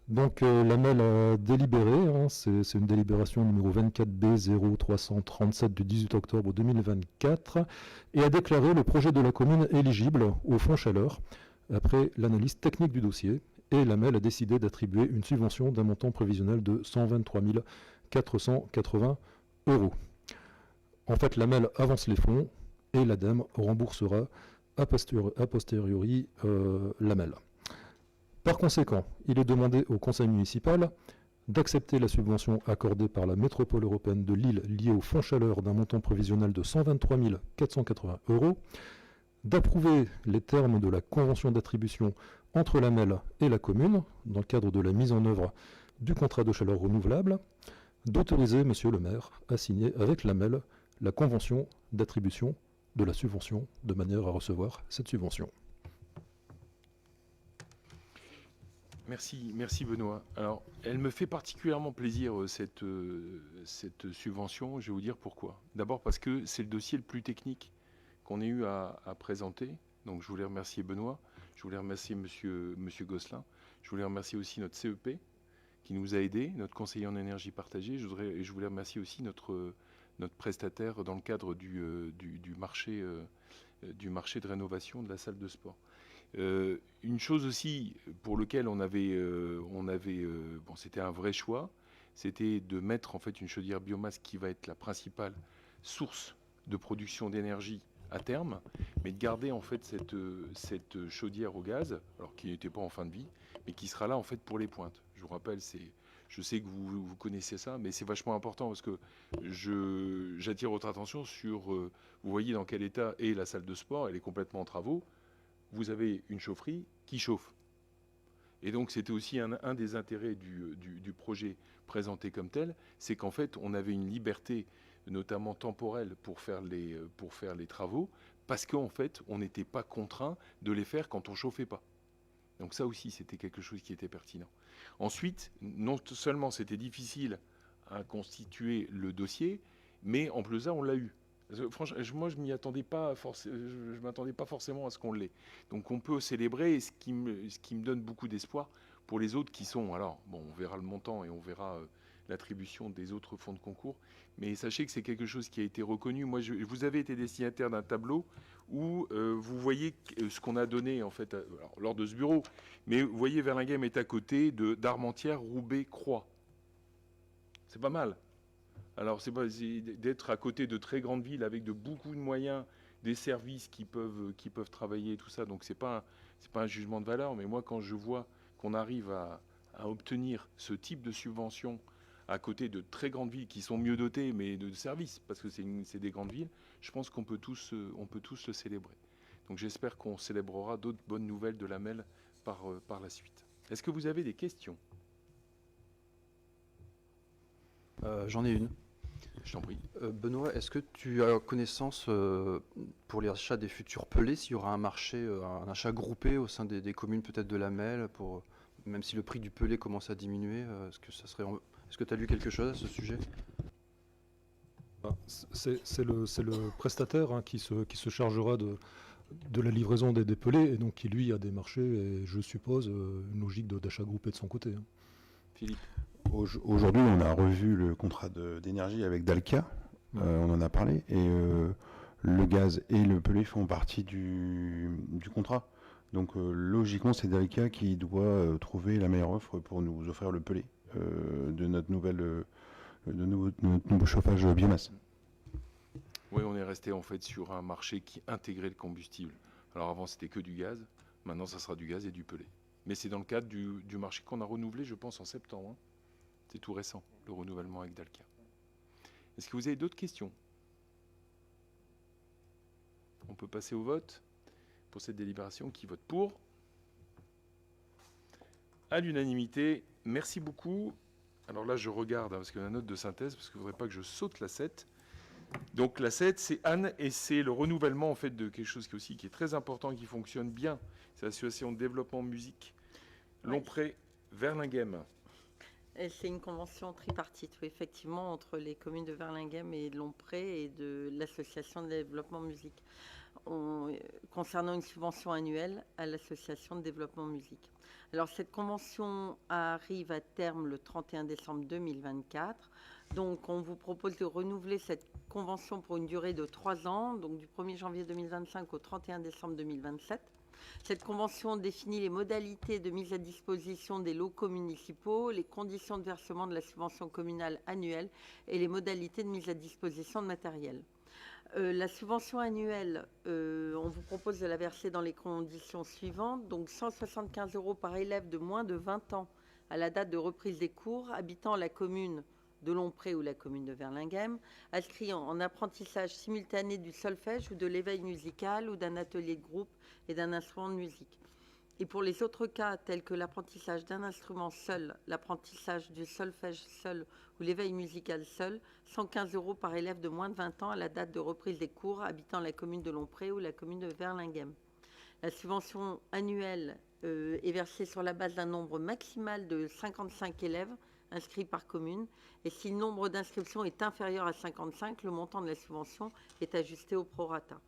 Donc la MEL a délibéré, c'est une délibération numéro 24B0337 du 18 octobre 2024, et a déclaré le projet de la commune éligible au fonds chaleur, après l'analyse technique du dossier, et la MEL a décidé d'attribuer une subvention d'un montant prévisionnel de 123 480 €. En fait, la MEL avance les fonds et l'ADEME remboursera a posteriori la MEL. Par conséquent, il est demandé au conseil municipal d'accepter la subvention accordée par la métropole européenne de Lille liée au fonds chaleur d'un montant prévisionnel de 123 480 €, d'approuver les termes de la convention d'attribution entre la MEL et la commune, dans le cadre de la mise en œuvre du contrat de chaleur renouvelable, d'autoriser Monsieur le maire à signer avec la MEL la convention d'attribution de la subvention, de manière à recevoir cette subvention. Merci Benoît. Alors, elle me fait particulièrement plaisir cette subvention, je vais vous dire pourquoi. D'abord parce que c'est le dossier le plus technique qu'on ait eu à présenter. Donc je voulais remercier Benoît, je voulais remercier Monsieur Gosselin, je voulais remercier aussi notre CEP qui nous a aidés, notre conseiller en énergie partagée. Je voulais remercier aussi notre prestataire dans le cadre du marché de rénovation de la salle de sport. Une chose aussi pour laquelle c'était un vrai choix, c'était de mettre en fait une chaudière biomasse qui va être la principale source de production d'énergie à terme, mais de garder en fait cette chaudière au gaz, alors qui n'était pas en fin de vie, mais qui sera là en fait pour les pointes. Je vous rappelle, je sais que vous connaissez ça, mais c'est vachement important parce que j'attire votre attention sur, vous voyez dans quel état est la salle de sport, elle est complètement en travaux. Vous avez une chaufferie qui chauffe. Et donc c'était aussi un des intérêts du projet présenté comme tel, c'est qu'en fait on avait une liberté notamment temporelle pour faire les travaux, parce qu'en fait on n'était pas contraint de les faire quand on ne chauffait pas. Donc ça aussi c'était quelque chose qui était pertinent. Ensuite, non seulement c'était difficile à constituer le dossier, mais en plus ça on l'a eu. Franchement, moi, je m'attendais pas forcément à ce qu'on l'ait. Donc, on peut célébrer, et ce qui me donne beaucoup d'espoir pour les autres qui sont. Alors, bon, on verra le montant et on verra l'attribution des autres fonds de concours. Mais sachez que c'est quelque chose qui a été reconnu. Moi, vous avez été destinataire d'un tableau où vous voyez ce qu'on a donné en fait lors de ce bureau. Mais vous voyez, Verlinghem est à côté d'Armentières, Roubaix, Croix. C'est pas mal. Alors, c'est pas d'être à côté de très grandes villes avec de beaucoup de moyens, des services qui peuvent travailler, tout ça. Donc, c'est pas un jugement de valeur. Mais moi, quand je vois qu'on arrive à obtenir ce type de subvention à côté de très grandes villes qui sont mieux dotées, mais de services, parce que c'est des grandes villes, je pense qu'on peut tous le célébrer. Donc, j'espère qu'on célébrera d'autres bonnes nouvelles de la MEL par la suite. Est-ce que vous avez des questions ? J'en ai une. Je t'en prie. Benoît, est-ce que tu as connaissance pour les achats des futurs pelés, s'il y aura un marché, un achat groupé au sein des communes peut-être de la MEL, même si le prix du pelé commence à diminuer, est-ce que tu as lu quelque chose à ce sujet ? C'est le prestataire qui se chargera de la livraison des pelés et donc qui lui a des marchés et je suppose une logique d'achat groupé de son côté. Philippe. Aujourd'hui, on a revu le contrat d'énergie avec Dalkia, on en a parlé, et le gaz et le pelé font partie du contrat. Donc logiquement, c'est Dalkia qui doit trouver la meilleure offre pour nous offrir le pelé de notre nouveau chauffage biomasse. Oui, on est resté en fait sur un marché qui intégrait le combustible. Alors avant, c'était que du gaz. Maintenant, ça sera du gaz et du pelé. Mais c'est dans le cadre du marché qu'on a renouvelé, je pense, en septembre. Hein. C'est tout récent, le renouvellement avec Dalkia. Est-ce que vous avez d'autres questions? On peut passer au vote pour cette délibération. Qui vote pour? À l'unanimité. Merci beaucoup. Alors là, je regarde, parce que la note de synthèse, parce qu'il ne faudrait pas que je saute la 7. Donc la 7, c'est Anne, et c'est le renouvellement en fait de quelque chose qui est très important et qui fonctionne bien. C'est l'association de développement musique Lompré Verlinghem. C'est une convention tripartite, oui, effectivement, entre les communes de Verlinghem et de Lompré et de l'association de développement musique, concernant une subvention annuelle à l'association de développement musique. Alors cette convention arrive à terme le 31 décembre 2024. Donc on vous propose de renouveler cette convention pour une durée de 3 ans, donc du 1er janvier 2025 au 31 décembre 2027. Cette convention définit les modalités de mise à disposition des locaux municipaux, les conditions de versement de la subvention communale annuelle et les modalités de mise à disposition de matériel. La subvention annuelle, on vous propose de la verser dans les conditions suivantes, donc 175 € par élève de moins de 20 ans à la date de reprise des cours, habitant la commune de Lompré ou la commune de Verlinghem, inscrit en apprentissage simultané du solfège ou de l'éveil musical ou d'un atelier de groupe et d'un instrument de musique. Et pour les autres cas, tels que l'apprentissage d'un instrument seul, l'apprentissage du solfège seul ou l'éveil musical seul, 115 € par élève de moins de 20 ans à la date de reprise des cours, habitant la commune de Lompré ou la commune de Verlinghem. La subvention annuelle est versée sur la base d'un nombre maximal de 55 élèves inscrits par commune. Et si le nombre d'inscriptions est inférieur à 55, le montant de la subvention est ajusté au prorata.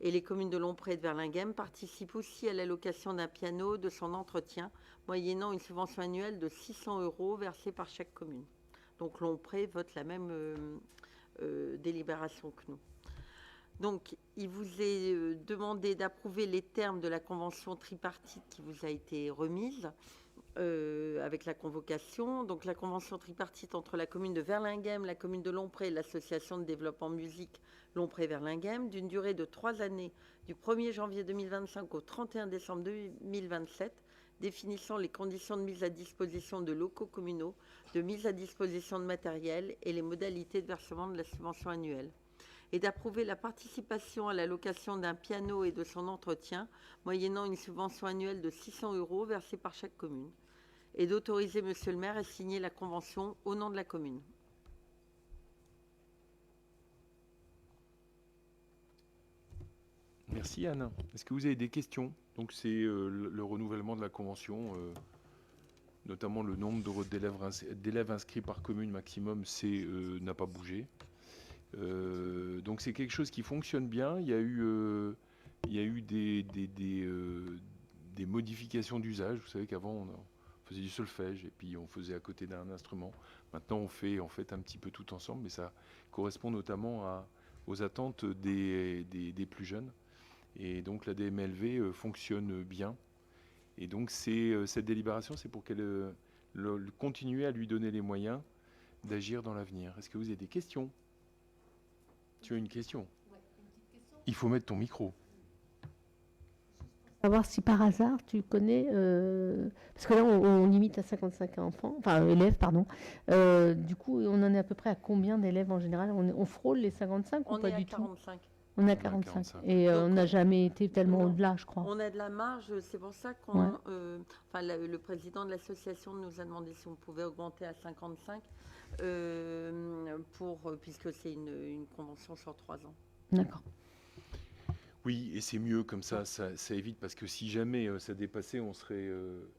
Et les communes de Lompré et de Verlinghem participent aussi à l'allocation d'un piano, de son entretien, moyennant une subvention annuelle de 600 € versée par chaque commune. Donc Lompré vote la même délibération que nous. Donc il vous est demandé d'approuver les termes de la convention tripartite qui vous a été remise avec la convocation. Donc la convention tripartite entre la commune de Verlinghem, la commune de Lompré et l'association de développement musique Lompré-Verlinghem, d'une durée de 3 années, du 1er janvier 2025 au 31 décembre 2027, définissant les conditions de mise à disposition de locaux communaux, de mise à disposition de matériel et les modalités de versement de la subvention annuelle. Et d'approuver la participation à la location d'un piano et de son entretien, moyennant une subvention annuelle de 600 € versée par chaque commune. Et d'autoriser Monsieur le maire à signer la convention au nom de la commune. Merci Anne. Est-ce que vous avez des questions? Donc c'est le renouvellement de la convention, notamment le nombre d'élèves inscrits par commune maximum, n'a pas bougé. Donc c'est quelque chose qui fonctionne bien. Il y a eu des modifications d'usage. Vous savez qu'avant on faisait du solfège et puis on faisait à côté d'un instrument. Maintenant on fait en fait un petit peu tout ensemble, mais ça correspond notamment aux attentes des plus jeunes. Et donc la DMLV fonctionne bien. Et donc cette délibération, c'est pour qu'elle continue à lui donner les moyens d'agir dans l'avenir. Est-ce que vous avez des questions? Tu as une question? Ouais, une petite question. Il faut mettre ton micro. Savoir si par hasard tu connais, parce que là on limite à 55 enfants, enfin élèves, pardon. Du coup, on en est à peu près à combien d'élèves en général? On frôle les 55 ou pas du tout? 45. On est à 45. Et on n'a jamais été tellement au-delà, je crois. On a de la marge, c'est pour ça le président de l'association nous a demandé si on pouvait augmenter à 55, puisque c'est une convention sur 3 ans. D'accord. Oui, et c'est mieux comme ça évite, parce que si jamais ça dépassait, on serait...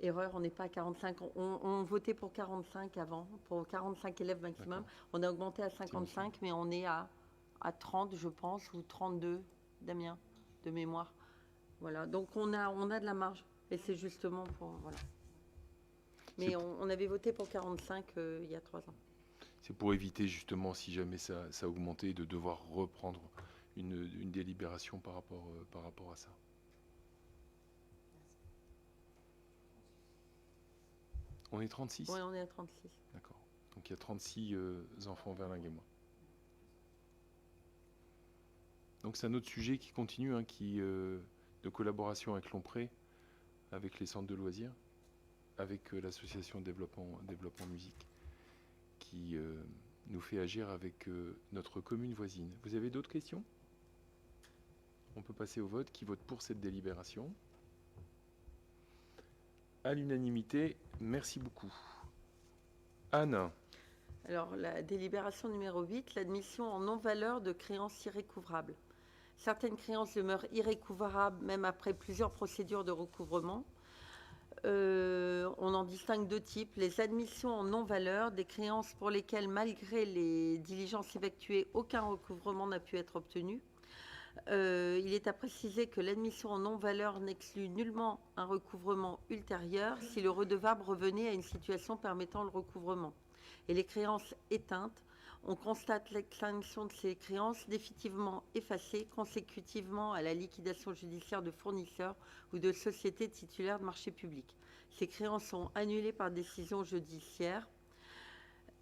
Erreur, on n'est pas à 45. On votait pour 45 avant, pour 45 élèves maximum. D'accord. On a augmenté à 55, mais on est à 30, je pense, ou 32, Damien, de mémoire. Voilà, donc on a de la marge. Et c'est justement pour... Voilà. Mais on avait voté pour 45 il y a 3 ans. C'est pour éviter justement, si jamais ça augmentait, de devoir reprendre une délibération par rapport à ça. On est 36 ? Oui, on est à 36. D'accord. Donc il y a 36 enfants verlinguémois. Donc c'est un autre sujet qui continue, hein, de collaboration avec l'Ompré, avec les centres de loisirs, avec l'association développement musique, qui nous fait agir avec notre commune voisine. Vous avez d'autres questions ? On peut passer au vote. Qui vote pour cette délibération ? À l'unanimité, merci beaucoup. Anne. Alors, la délibération numéro 8, l'admission en non-valeur de créances irrécouvrables. Certaines créances demeurent irrécouvrables même après plusieurs procédures de recouvrement. On en distingue 2 types. Les admissions en non-valeur, des créances pour lesquelles, malgré les diligences effectuées, aucun recouvrement n'a pu être obtenu. Il est à préciser que l'admission en non-valeur n'exclut nullement un recouvrement ultérieur si le redevable revenait à une situation permettant le recouvrement. Et les créances éteintes, on constate l'extinction de ces créances définitivement effacées consécutivement à la liquidation judiciaire de fournisseurs ou de sociétés titulaires de marchés publics. Ces créances sont annulées par décision judiciaire.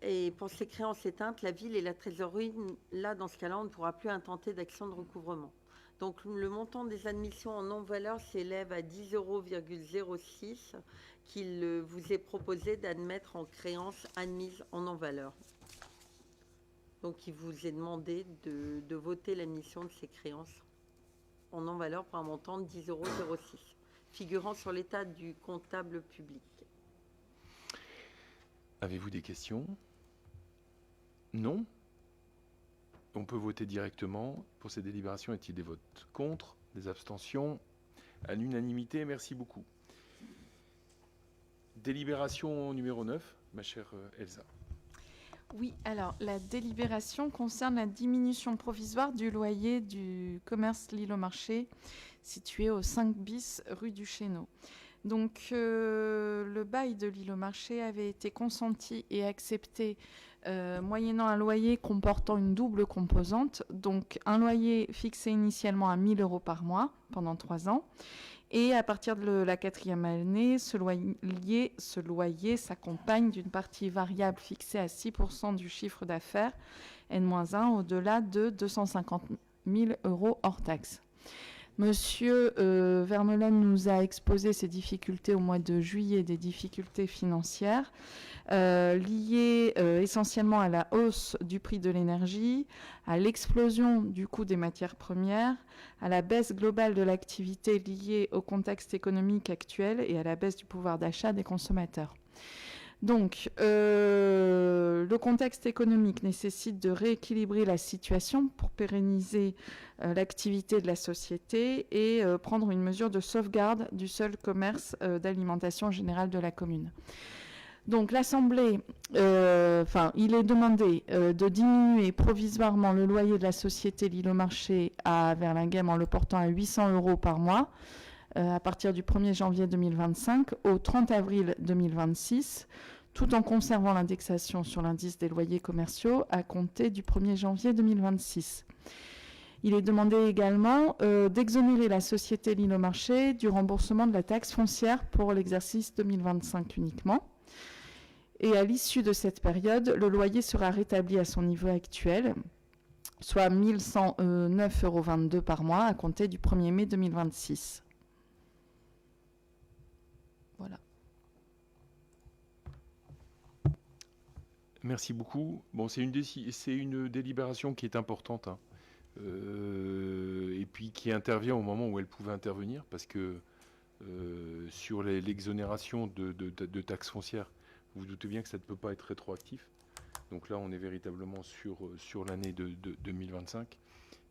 Et pour ces créances éteintes, la ville et la trésorerie, là, dans ce cas-là, on ne pourra plus intenter d'action de recouvrement. Donc, le montant des admissions en non-valeur s'élève à 10,06 € qu'il vous est proposé d'admettre en créances admises en non-valeur. Donc, il vous est demandé de voter l'admission de ces créances en non-valeur pour un montant de 10,06 €, figurant sur l'état du comptable public. Avez-vous des questions ? Non ? On peut voter directement. Pour ces délibérations, est-il des votes contre, des abstentions ? À l'unanimité, merci beaucoup. Délibération numéro 9, ma chère Elsa. Oui, alors la délibération concerne la diminution provisoire du loyer du commerce L'Île au Marché, situé au 5 bis rue du Chéneau. Donc le bail de L'Île au Marché avait été consenti et accepté moyennant un loyer comportant une double composante, donc un loyer fixé initialement à 1 000 € par mois pendant 3 ans. Et à partir de la 4e année, ce loyer s'accompagne d'une partie variable fixée à 6% du chiffre d'affaires, N-1, au-delà de 250 000 € hors taxes. Monsieur Vermeulen nous a exposé ses difficultés au mois de juillet, des difficultés financières liées essentiellement à la hausse du prix de l'énergie, à l'explosion du coût des matières premières, à la baisse globale de l'activité liée au contexte économique actuel et à la baisse du pouvoir d'achat des consommateurs. Donc, le contexte économique nécessite de rééquilibrer la situation pour pérenniser l'activité de la société et prendre une mesure de sauvegarde du seul commerce d'alimentation générale de la commune. Donc, l'Assemblée, il est demandé de diminuer provisoirement le loyer de la société L'Île au Marché à Verlinghem en le portant à 800 € par mois à partir du 1er janvier 2025 au 30 avril 2026, tout en conservant l'indexation sur l'indice des loyers commerciaux à compter du 1er janvier 2026. Il est demandé également d'exonérer la société L'Île au Marché du remboursement de la taxe foncière pour l'exercice 2025 uniquement. Et à l'issue de cette période, le loyer sera rétabli à son niveau actuel, soit 1 109,22 € par mois à compter du 1er mai 2026. Voilà. Merci beaucoup. Bon, c'est une délibération qui est importante, hein. Et puis qui intervient au moment où elle pouvait intervenir, parce que sur l'exonération de taxes foncières, vous vous doutez bien que ça ne peut pas être rétroactif. Donc là, on est véritablement sur l'année de 2025.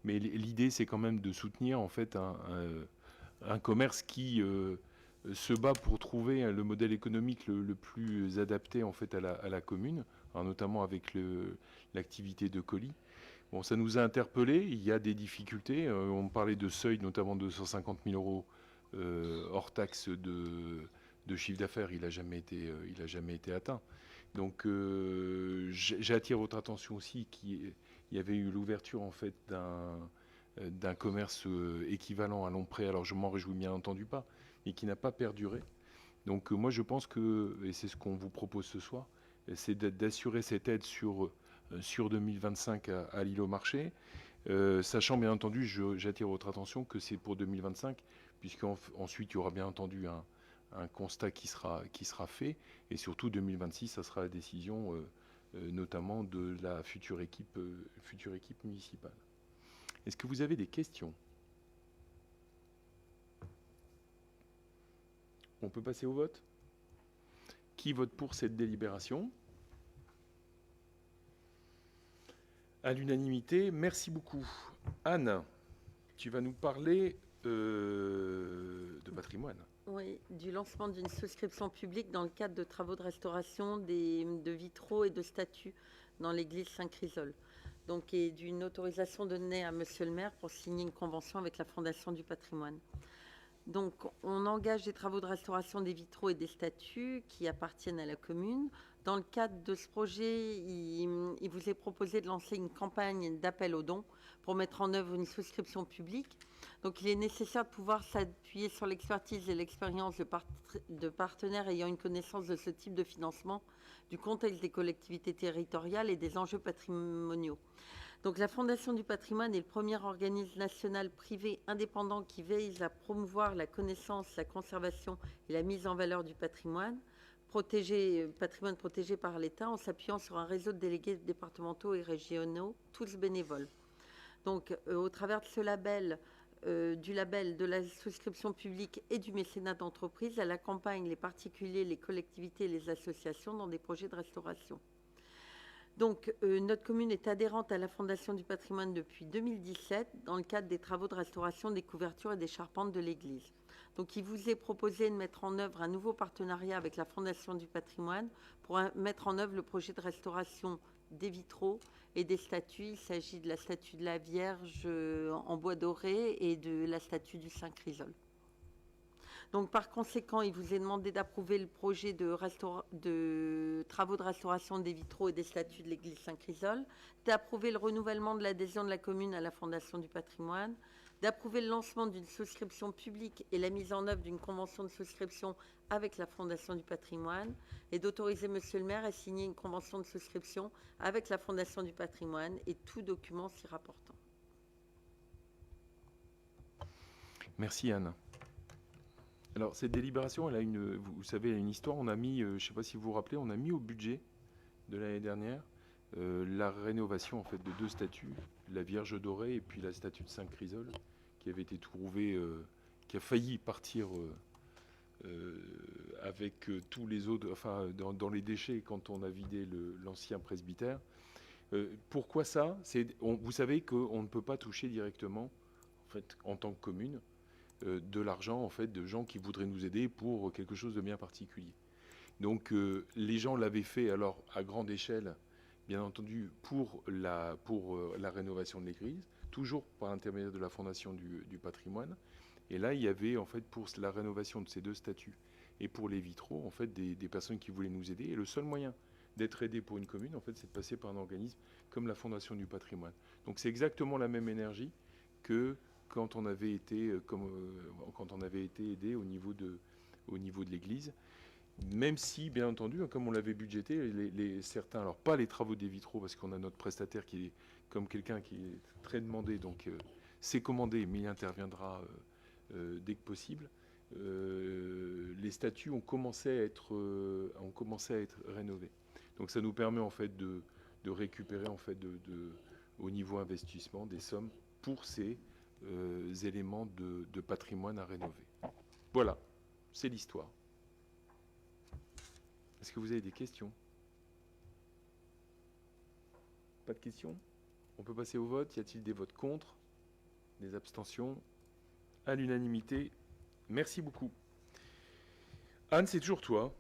Mais l'idée, c'est quand même de soutenir en fait un commerce qui se bat pour trouver le modèle économique le plus adapté en fait à la commune, hein, notamment avec l'activité de colis. Bon, ça nous a interpellés, il y a des difficultés. On parlait de seuil, notamment de 150 000 euros hors taxe de chiffre d'affaires, il n'a jamais été atteint. Donc j'attire votre attention aussi qu'il y avait eu l'ouverture en fait d'un commerce équivalent à Lompré. Alors je m'en réjouis bien entendu pas, et qui n'a pas perduré. Donc moi je pense que, et c'est ce qu'on vous propose ce soir, c'est d'assurer cette aide sur 2025 à l'île au marché, sachant bien entendu, j'attire votre attention que c'est pour 2025, puisqu'ensuite il y aura bien entendu un constat qui sera fait, et surtout 2026, ça sera la décision notamment de la future équipe municipale. Est-ce que vous avez des questions ? On peut passer au vote ? Qui vote pour cette délibération ? À l'unanimité, merci beaucoup. Anne, tu vas nous parler de patrimoine. Oui, du lancement d'une souscription publique dans le cadre de travaux de restauration de vitraux et de statues dans l'église Saint-Chrysole. Donc, et d'une autorisation donnée à Monsieur le maire pour signer une convention avec la Fondation du patrimoine. Donc, on engage des travaux de restauration des vitraux et des statues qui appartiennent à la commune. Dans le cadre de ce projet, il vous est proposé de lancer une campagne d'appel aux dons pour mettre en œuvre une souscription publique. Donc, il est nécessaire de pouvoir s'appuyer sur l'expertise et l'expérience de partenaires ayant une connaissance de ce type de financement, du contexte des collectivités territoriales et des enjeux patrimoniaux. Donc, la Fondation du patrimoine est le premier organisme national privé indépendant qui veille à promouvoir la connaissance, la conservation et la mise en valeur du patrimoine protégé par l'État en s'appuyant sur un réseau de délégués départementaux et régionaux, tous bénévoles. Donc, au travers de ce label, du label de la souscription publique et du mécénat d'entreprise, elle accompagne les particuliers, les collectivités et les associations dans des projets de restauration. Donc, notre commune est adhérente à la Fondation du patrimoine depuis 2017 dans le cadre des travaux de restauration des couvertures et des charpentes de l'église. Donc, il vous est proposé de mettre en œuvre un nouveau partenariat avec la Fondation du patrimoine pour mettre en œuvre le projet de restauration des vitraux et des statues. Il s'agit de la statue de la Vierge en bois doré et de la statue du Saint-Chrysole. Donc, par conséquent, il vous est demandé d'approuver le projet de travaux de restauration des vitraux et des statues de l'église Saint-Chrysole, d'approuver le renouvellement de l'adhésion de la commune à la Fondation du patrimoine, d'approuver le lancement d'une souscription publique et la mise en œuvre d'une convention de souscription avec la Fondation du patrimoine et d'autoriser Monsieur le maire à signer une convention de souscription avec la Fondation du patrimoine et tout document s'y rapportant. Merci Anne. Alors cette délibération, elle a vous savez, elle a une histoire. On a mis, je ne sais pas si vous vous rappelez, on a mis au budget de l'année dernière la rénovation en fait de 2 statues, la Vierge dorée et puis la statue de Saint-Chrysole, qui avait été trouvée, qui a failli partir avec tous les autres, enfin dans les déchets quand on a vidé l'ancien presbytère. Pourquoi ça ? Vous savez qu'on ne peut pas toucher directement, en fait, en tant que commune, de l'argent en fait de gens qui voudraient nous aider pour quelque chose de bien particulier. Donc les gens l'avaient fait alors à grande échelle, bien entendu pour la rénovation de l'église, toujours par l'intermédiaire de la Fondation du patrimoine. Et là il y avait en fait pour la rénovation de ces 2 statues et pour les vitraux en fait des personnes qui voulaient nous aider. Et le seul moyen d'être aidé pour une commune en fait c'est de passer par un organisme comme la Fondation du patrimoine. Donc c'est exactement la même énergie que quand on avait été aidé au niveau de l'église, même si, bien entendu, comme on l'avait budgété, certains, alors pas les travaux des vitraux, parce qu'on a notre prestataire qui est comme quelqu'un qui est très demandé, donc c'est commandé, mais il interviendra dès que possible. Les statues ont commencé à être rénovées. Donc ça nous permet en fait de récupérer en fait au niveau investissement des sommes pour ces éléments de patrimoine à rénover. Voilà, c'est l'histoire. Est-ce que vous avez des questions ? Pas de questions ? On peut passer au vote. Y a-t-il des votes contre ? Des abstentions? À l'unanimité. Merci beaucoup. Anne, c'est toujours toi.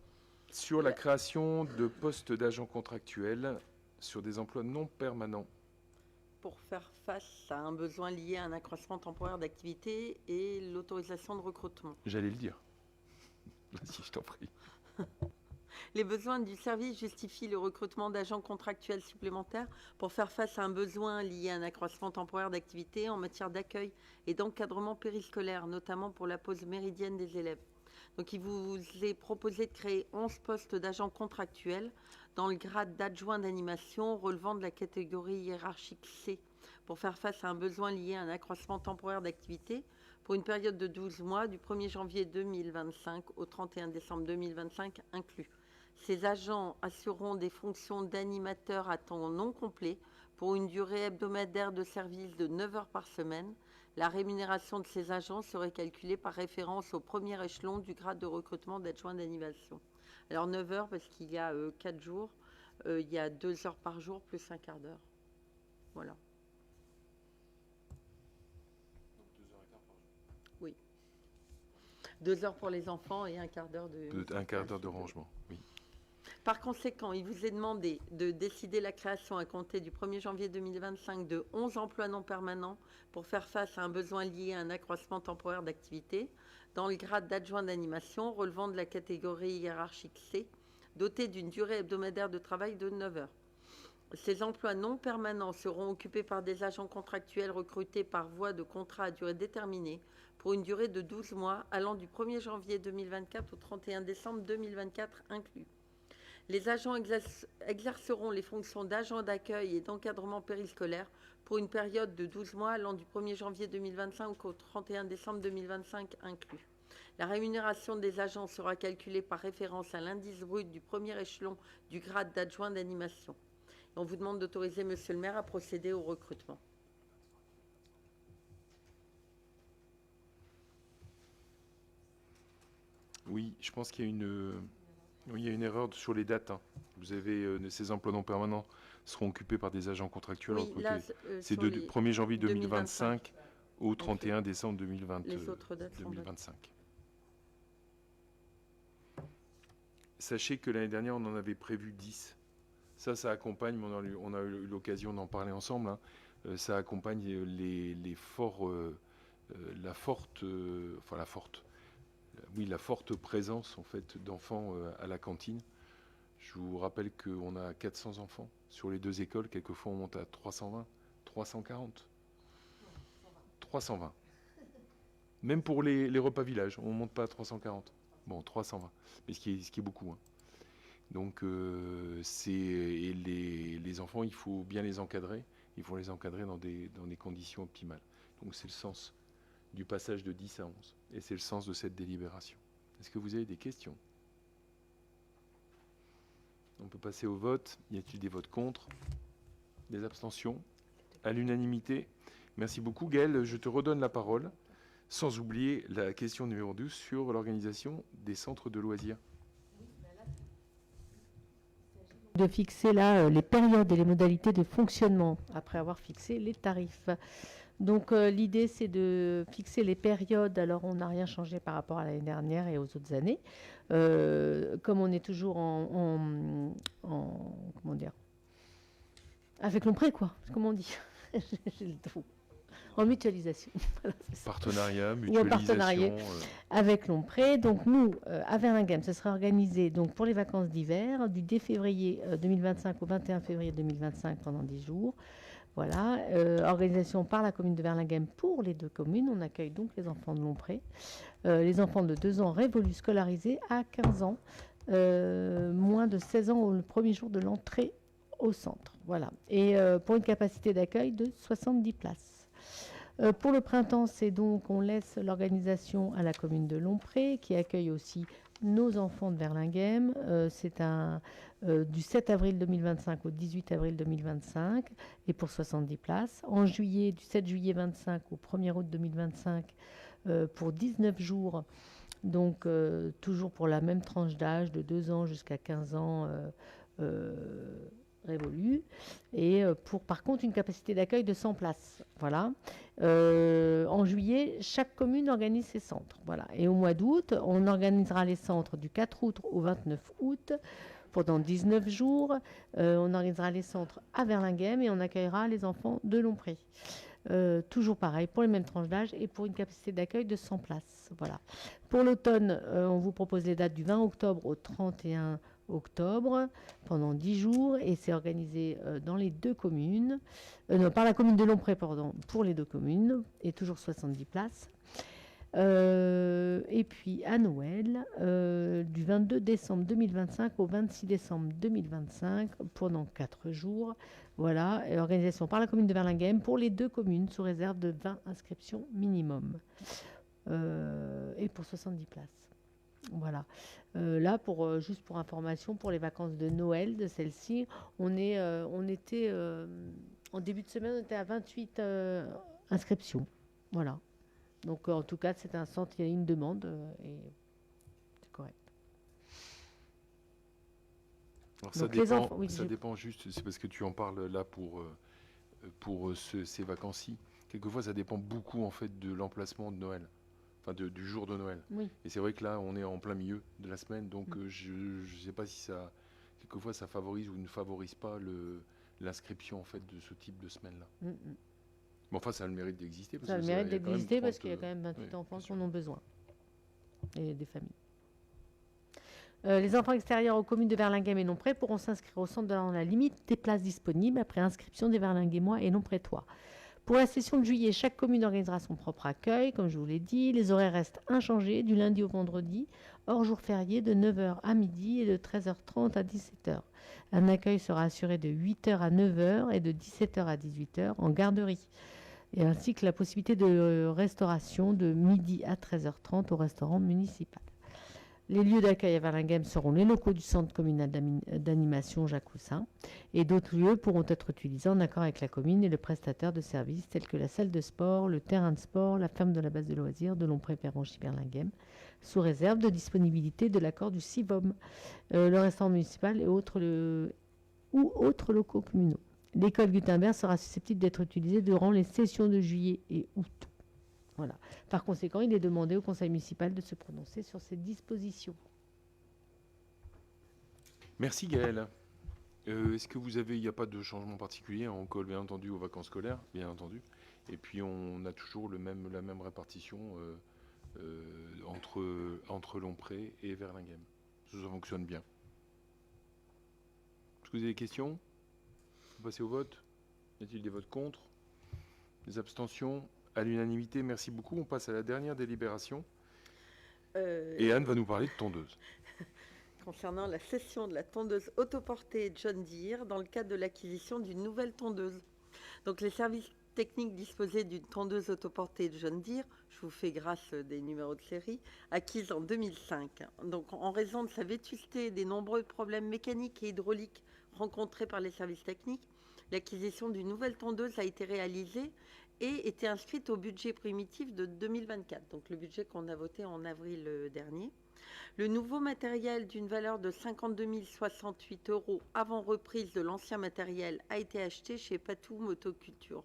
Sur la création de postes d'agents contractuels sur des emplois non permanents. Pour faire face à un besoin lié à un accroissement temporaire d'activité et l'autorisation de recrutement. J'allais le dire. Vas-y, je t'en prie. Les besoins du service justifient le recrutement d'agents contractuels supplémentaires pour faire face à un besoin lié à un accroissement temporaire d'activité en matière d'accueil et d'encadrement périscolaire, notamment pour la pause méridienne des élèves. Donc, il vous est proposé de créer 11 postes d'agents contractuels dans le grade d'adjoint d'animation relevant de la catégorie hiérarchique C pour faire face à un besoin lié à un accroissement temporaire d'activité pour une période de 12 mois du 1er janvier 2025 au 31 décembre 2025 inclus. Ces agents assureront des fonctions d'animateurs à temps non complet pour une durée hebdomadaire de service de 9 heures par semaine. La rémunération de ces agents serait calculée par référence au premier échelon du grade de recrutement d'adjoint d'animation. Alors 9 heures parce qu'il y a 4 jours, il y a 2 heures par jour plus un quart d'heure. Voilà. Donc 2 heures et quart par jour. Oui. 2 heures pour les enfants et un quart d'heure de... Un quart d'heure de rangement, oui. Par conséquent, il vous est demandé de décider la création à compter du 1er janvier 2025 de 11 emplois non permanents pour faire face à un besoin lié à un accroissement temporaire d'activité dans le grade d'adjoint d'animation relevant de la catégorie hiérarchique C, doté d'une durée hebdomadaire de travail de 9 heures. Ces emplois non permanents seront occupés par des agents contractuels recrutés par voie de contrat à durée déterminée pour une durée de 12 mois allant du 1er janvier 2024 au 31 décembre 2024 inclus. Les agents exerceront les fonctions d'agents d'accueil et d'encadrement périscolaire pour une période de 12 mois allant du 1er janvier 2025 au 31 décembre 2025 inclus. La rémunération des agents sera calculée par référence à l'indice brut du premier échelon du grade d'adjoint d'animation. On vous demande d'autoriser Monsieur le maire à procéder au recrutement. Oui, je pense qu'il y a une erreur sur les dates. Hein. Vous avez ces emplois non permanents seront occupés par des agents contractuels Oui, recrutés. là, c'est de 1er janvier 2025 au 31 décembre Les autres dates sont 2025. Sachez que l'année dernière, on en avait prévu 10. Ça accompagne, on a eu l'occasion d'en parler ensemble, hein. Ça accompagne la forte présence en fait, d'enfants à la cantine. Je vous rappelle qu'on a 400 enfants sur les 2 écoles. Quelquefois, on monte à 320, 340. 320. Même pour les repas village, on ne monte pas à 340. Bon, 320. Mais ce qui est beaucoup. Hein. Donc, les enfants, il faut bien les encadrer. Il faut les encadrer dans des conditions optimales. Donc, c'est le sens du passage de 10 à 11. Et c'est le sens de cette délibération. Est-ce que vous avez des questions? On peut passer au vote. Y a-t-il des votes contre? Des abstentions? À l'unanimité. Merci beaucoup, Gaëlle. Je te redonne la parole. Sans oublier la question numéro 12 sur l'organisation des centres de loisirs. De fixer là les périodes et les modalités de fonctionnement après avoir fixé les tarifs. Donc l'idée c'est de fixer les périodes. Alors on n'a rien changé par rapport à l'année dernière et aux autres années. Comme on est toujours en comment dire, avec l'ompré quoi. Comment on dit? J'ai le trou. En mutualisation. Voilà, partenariat, mutualisation. Ou en partenariat avec l'ompré. Donc nous, à Verlinghem, ce sera organisé donc, pour les vacances d'hiver, du 10 février 2025 au 21 février 2025 pendant 10 jours. Voilà, organisation par la commune de Verlinghem pour les 2 communes. On accueille donc les enfants de l'ompré. Les enfants de 2 ans révolus scolarisés à 15 ans, moins de 16 ans le premier jour de l'entrée au centre. Voilà, et pour une capacité d'accueil de 70 places. Pour le printemps, c'est donc, on laisse l'organisation à la commune de Lompré, qui accueille aussi nos enfants de Verlinghem. C'est du 7 avril 2025 au 18 avril 2025, et pour 70 places. En juillet, du 7 juillet 25 au 1er août 2025, pour 19 jours, donc toujours pour la même tranche d'âge, de 2 ans jusqu'à 15 ans, révolus, et pour par contre une capacité d'accueil de 100 places. Voilà. En juillet, chaque commune organise ses centres. Voilà. Et au mois d'août, on organisera les centres du 4 août au 29 août pendant 19 jours. On organisera les centres à Verlinghem et on accueillera les enfants de Lompré. Toujours pareil, pour les mêmes tranches d'âge et pour une capacité d'accueil de 100 places. Voilà. Pour l'automne, on vous propose les dates du 20 octobre au 31 octobre pendant 10 jours et c'est organisé dans les deux communes, par la commune de Lompré, pardon, pour les deux communes et toujours 70 places. Et puis à Noël, du 22 décembre 2025 au 26 décembre 2025 pendant 4 jours. Voilà, et organisation par la commune de Verlinghem pour les deux communes sous réserve de 20 inscriptions minimum et pour 70 places. Voilà. Là, juste pour information, pour les vacances de Noël de celle-ci, on était en début de semaine, on était à 28 inscriptions. Voilà. Donc en tout cas, c'est un centre, il y a une demande et c'est correct. Alors ça Donc, les dépend, enfants, oui, ça dépend juste, c'est parce que tu en parles là pour ces vacances-ci. Quelquefois, ça dépend beaucoup en fait de l'emplacement de Noël, enfin du jour de Noël. Oui. Et c'est vrai que là, on est en plein milieu de la semaine, donc je ne sais pas si ça, quelquefois, ça favorise ou ne favorise pas l'inscription en fait de ce type de semaine-là. Mais enfin, ça a le mérite d'exister. Ça a le mérite d'exister parce qu'il y a quand même 28 oui, enfants qui en ont besoin. Et des familles. Les enfants extérieurs aux communes de Verlinghem et Lompré pourront s'inscrire au centre dans la limite des places disponibles après inscription des Verlinghemois et Lomprétois. Pour la session de juillet, chaque commune organisera son propre accueil, comme je vous l'ai dit. Les horaires restent inchangés du lundi au vendredi, hors jour férié, de 9h à midi et de 13h30 à 17h. Un accueil sera assuré de 8h à 9h et de 17h à 18h en garderie. Et ainsi que la possibilité de restauration de midi à 13h30 au restaurant municipal. Les lieux d'accueil à Verlinghem seront les locaux du centre communal d'animation Jacques Roussin et d'autres lieux pourront être utilisés en accord avec la commune et le prestataire de services tels que la salle de sport, le terrain de sport, la ferme de la base de loisirs de Lompré-Péranchy-Verlinghem, sous réserve de disponibilité de l'accord du CIVOM, le restaurant municipal et autres locaux communaux. L'école Gutenberg sera susceptible d'être utilisée durant les sessions de juillet et août. Voilà. Par conséquent, il est demandé au conseil municipal de se prononcer sur ces dispositions. Merci Gaëlle. Est-ce que vous avez, il n'y a pas de changement particulier, on colle bien entendu aux vacances scolaires, bien entendu, et puis on a toujours la même répartition entre Lompré et Verlinghem. Ça fonctionne bien. Est-ce que vous avez des questions? On va passer au vote. Y a-t-il des votes contre? Des abstentions? À l'unanimité, merci beaucoup. On passe à la dernière délibération. Et Anne va nous parler de tondeuse. Concernant la cession de la tondeuse autoportée John Deere dans le cadre de l'acquisition d'une nouvelle tondeuse. Donc les services techniques disposaient d'une tondeuse autoportée John Deere, je vous fais grâce des numéros de série, acquise en 2005. Donc en raison de sa vétusté et des nombreux problèmes mécaniques et hydrauliques rencontrés par les services techniques, l'acquisition d'une nouvelle tondeuse a été réalisée et était inscrite au budget primitif de 2024, donc le budget qu'on a voté en avril dernier. Le nouveau matériel d'une valeur de 52 068 € avant reprise de l'ancien matériel a été acheté chez Patou Motoculture.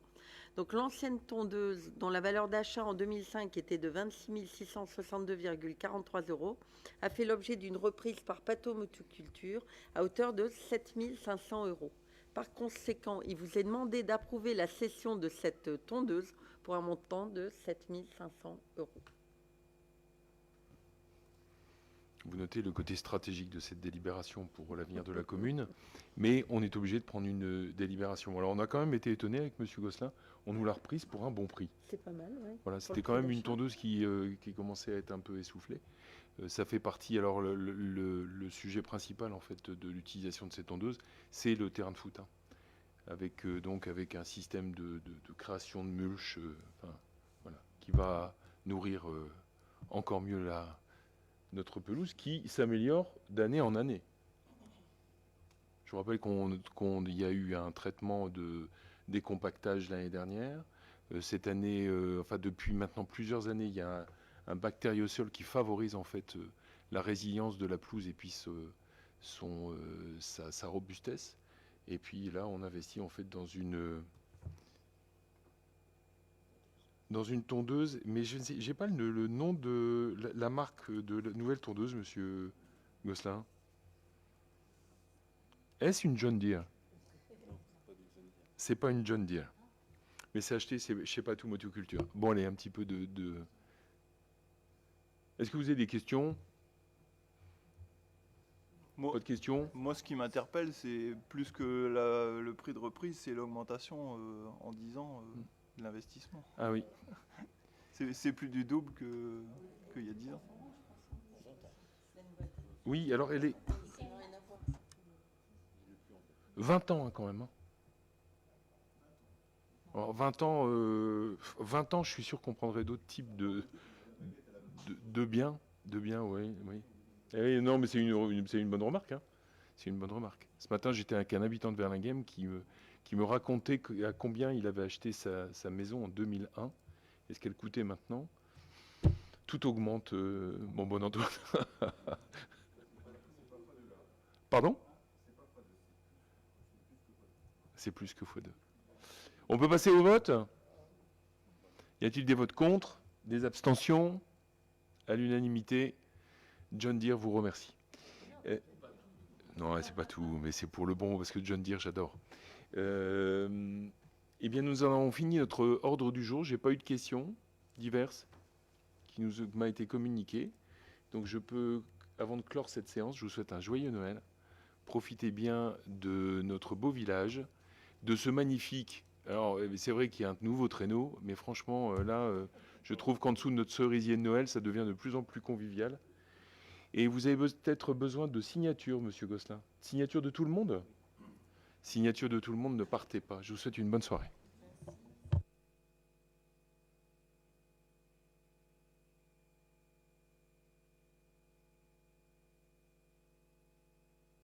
Donc l'ancienne tondeuse, dont la valeur d'achat en 2005 était de 26 662,43 €, a fait l'objet d'une reprise par Patou Motoculture à hauteur de 7 500 €. Par conséquent, il vous est demandé d'approuver la cession de cette tondeuse pour un montant de 7 500 €. Vous notez le côté stratégique de cette délibération pour l'avenir de la commune, mais on est obligé de prendre une délibération. Alors on a quand même été étonné avec M. Gosselin, on nous l'a reprise pour un bon prix. C'est pas mal, oui. Voilà, c'était quand même une tondeuse qui commençait à être un peu essoufflée. Ça fait partie, alors le sujet principal en fait de l'utilisation de ces tondeuses, c'est le terrain de foot, hein, avec un système de création de mulch, voilà, qui va nourrir encore mieux notre pelouse, qui s'améliore d'année en année. Je vous rappelle qu'il y a eu un traitement de décompactage l'année dernière. Cette année, depuis maintenant plusieurs années, il y a un bactériosol qui favorise en fait la résilience de la pelouse et puis sa robustesse. Et puis là, on investit en fait dans une tondeuse, mais je n'ai pas le nom de la marque de la nouvelle tondeuse, monsieur Gosselin. Est-ce une John Deere? C'est pas une John Deere. Mais c'est acheté, je sais pas, tout motoculture. Bon, allez, un petit peu de... Est-ce que vous avez des questions? Moi, Pas de questions? moi, ce qui m'interpelle, c'est plus que le prix de reprise, c'est l'augmentation en 10 ans de l'investissement. Ah oui. C'est plus du double qu'il y a 10 ans. Oui, alors elle est... 20 ans hein, quand même. Hein. Alors, 20 ans, je suis sûr qu'on prendrait d'autres types de biens. De biens, oui. Oui. Eh, non, mais c'est une bonne remarque. Hein. C'est une bonne remarque. Ce matin, j'étais avec un habitant de Verlinghem qui me racontait à combien il avait acheté sa maison en 2001 et ce qu'elle coûtait maintenant. Tout augmente, mon bon Antoine. Pardon? C'est plus que x2. On peut passer au vote? Y a-t-il des votes contre? Des abstentions? À l'unanimité, John Deere vous remercie. Non, c'est pas tout, mais c'est pour le bon, parce que John Deere, j'adore. Eh bien, nous en avons fini notre ordre du jour. Je n'ai pas eu de questions diverses qui m'a été communiquées. Donc, je peux, avant de clore cette séance, je vous souhaite un joyeux Noël. Profitez bien de notre beau village, de ce magnifique... Alors, c'est vrai qu'il y a un nouveau traîneau, mais franchement, là, je trouve qu'en dessous de notre cerisier de Noël, ça devient de plus en plus convivial. Et vous avez peut-être besoin de signatures, monsieur Gosselin. Signature de tout le monde? Signature de tout le monde, ne partez pas. Je vous souhaite une bonne soirée.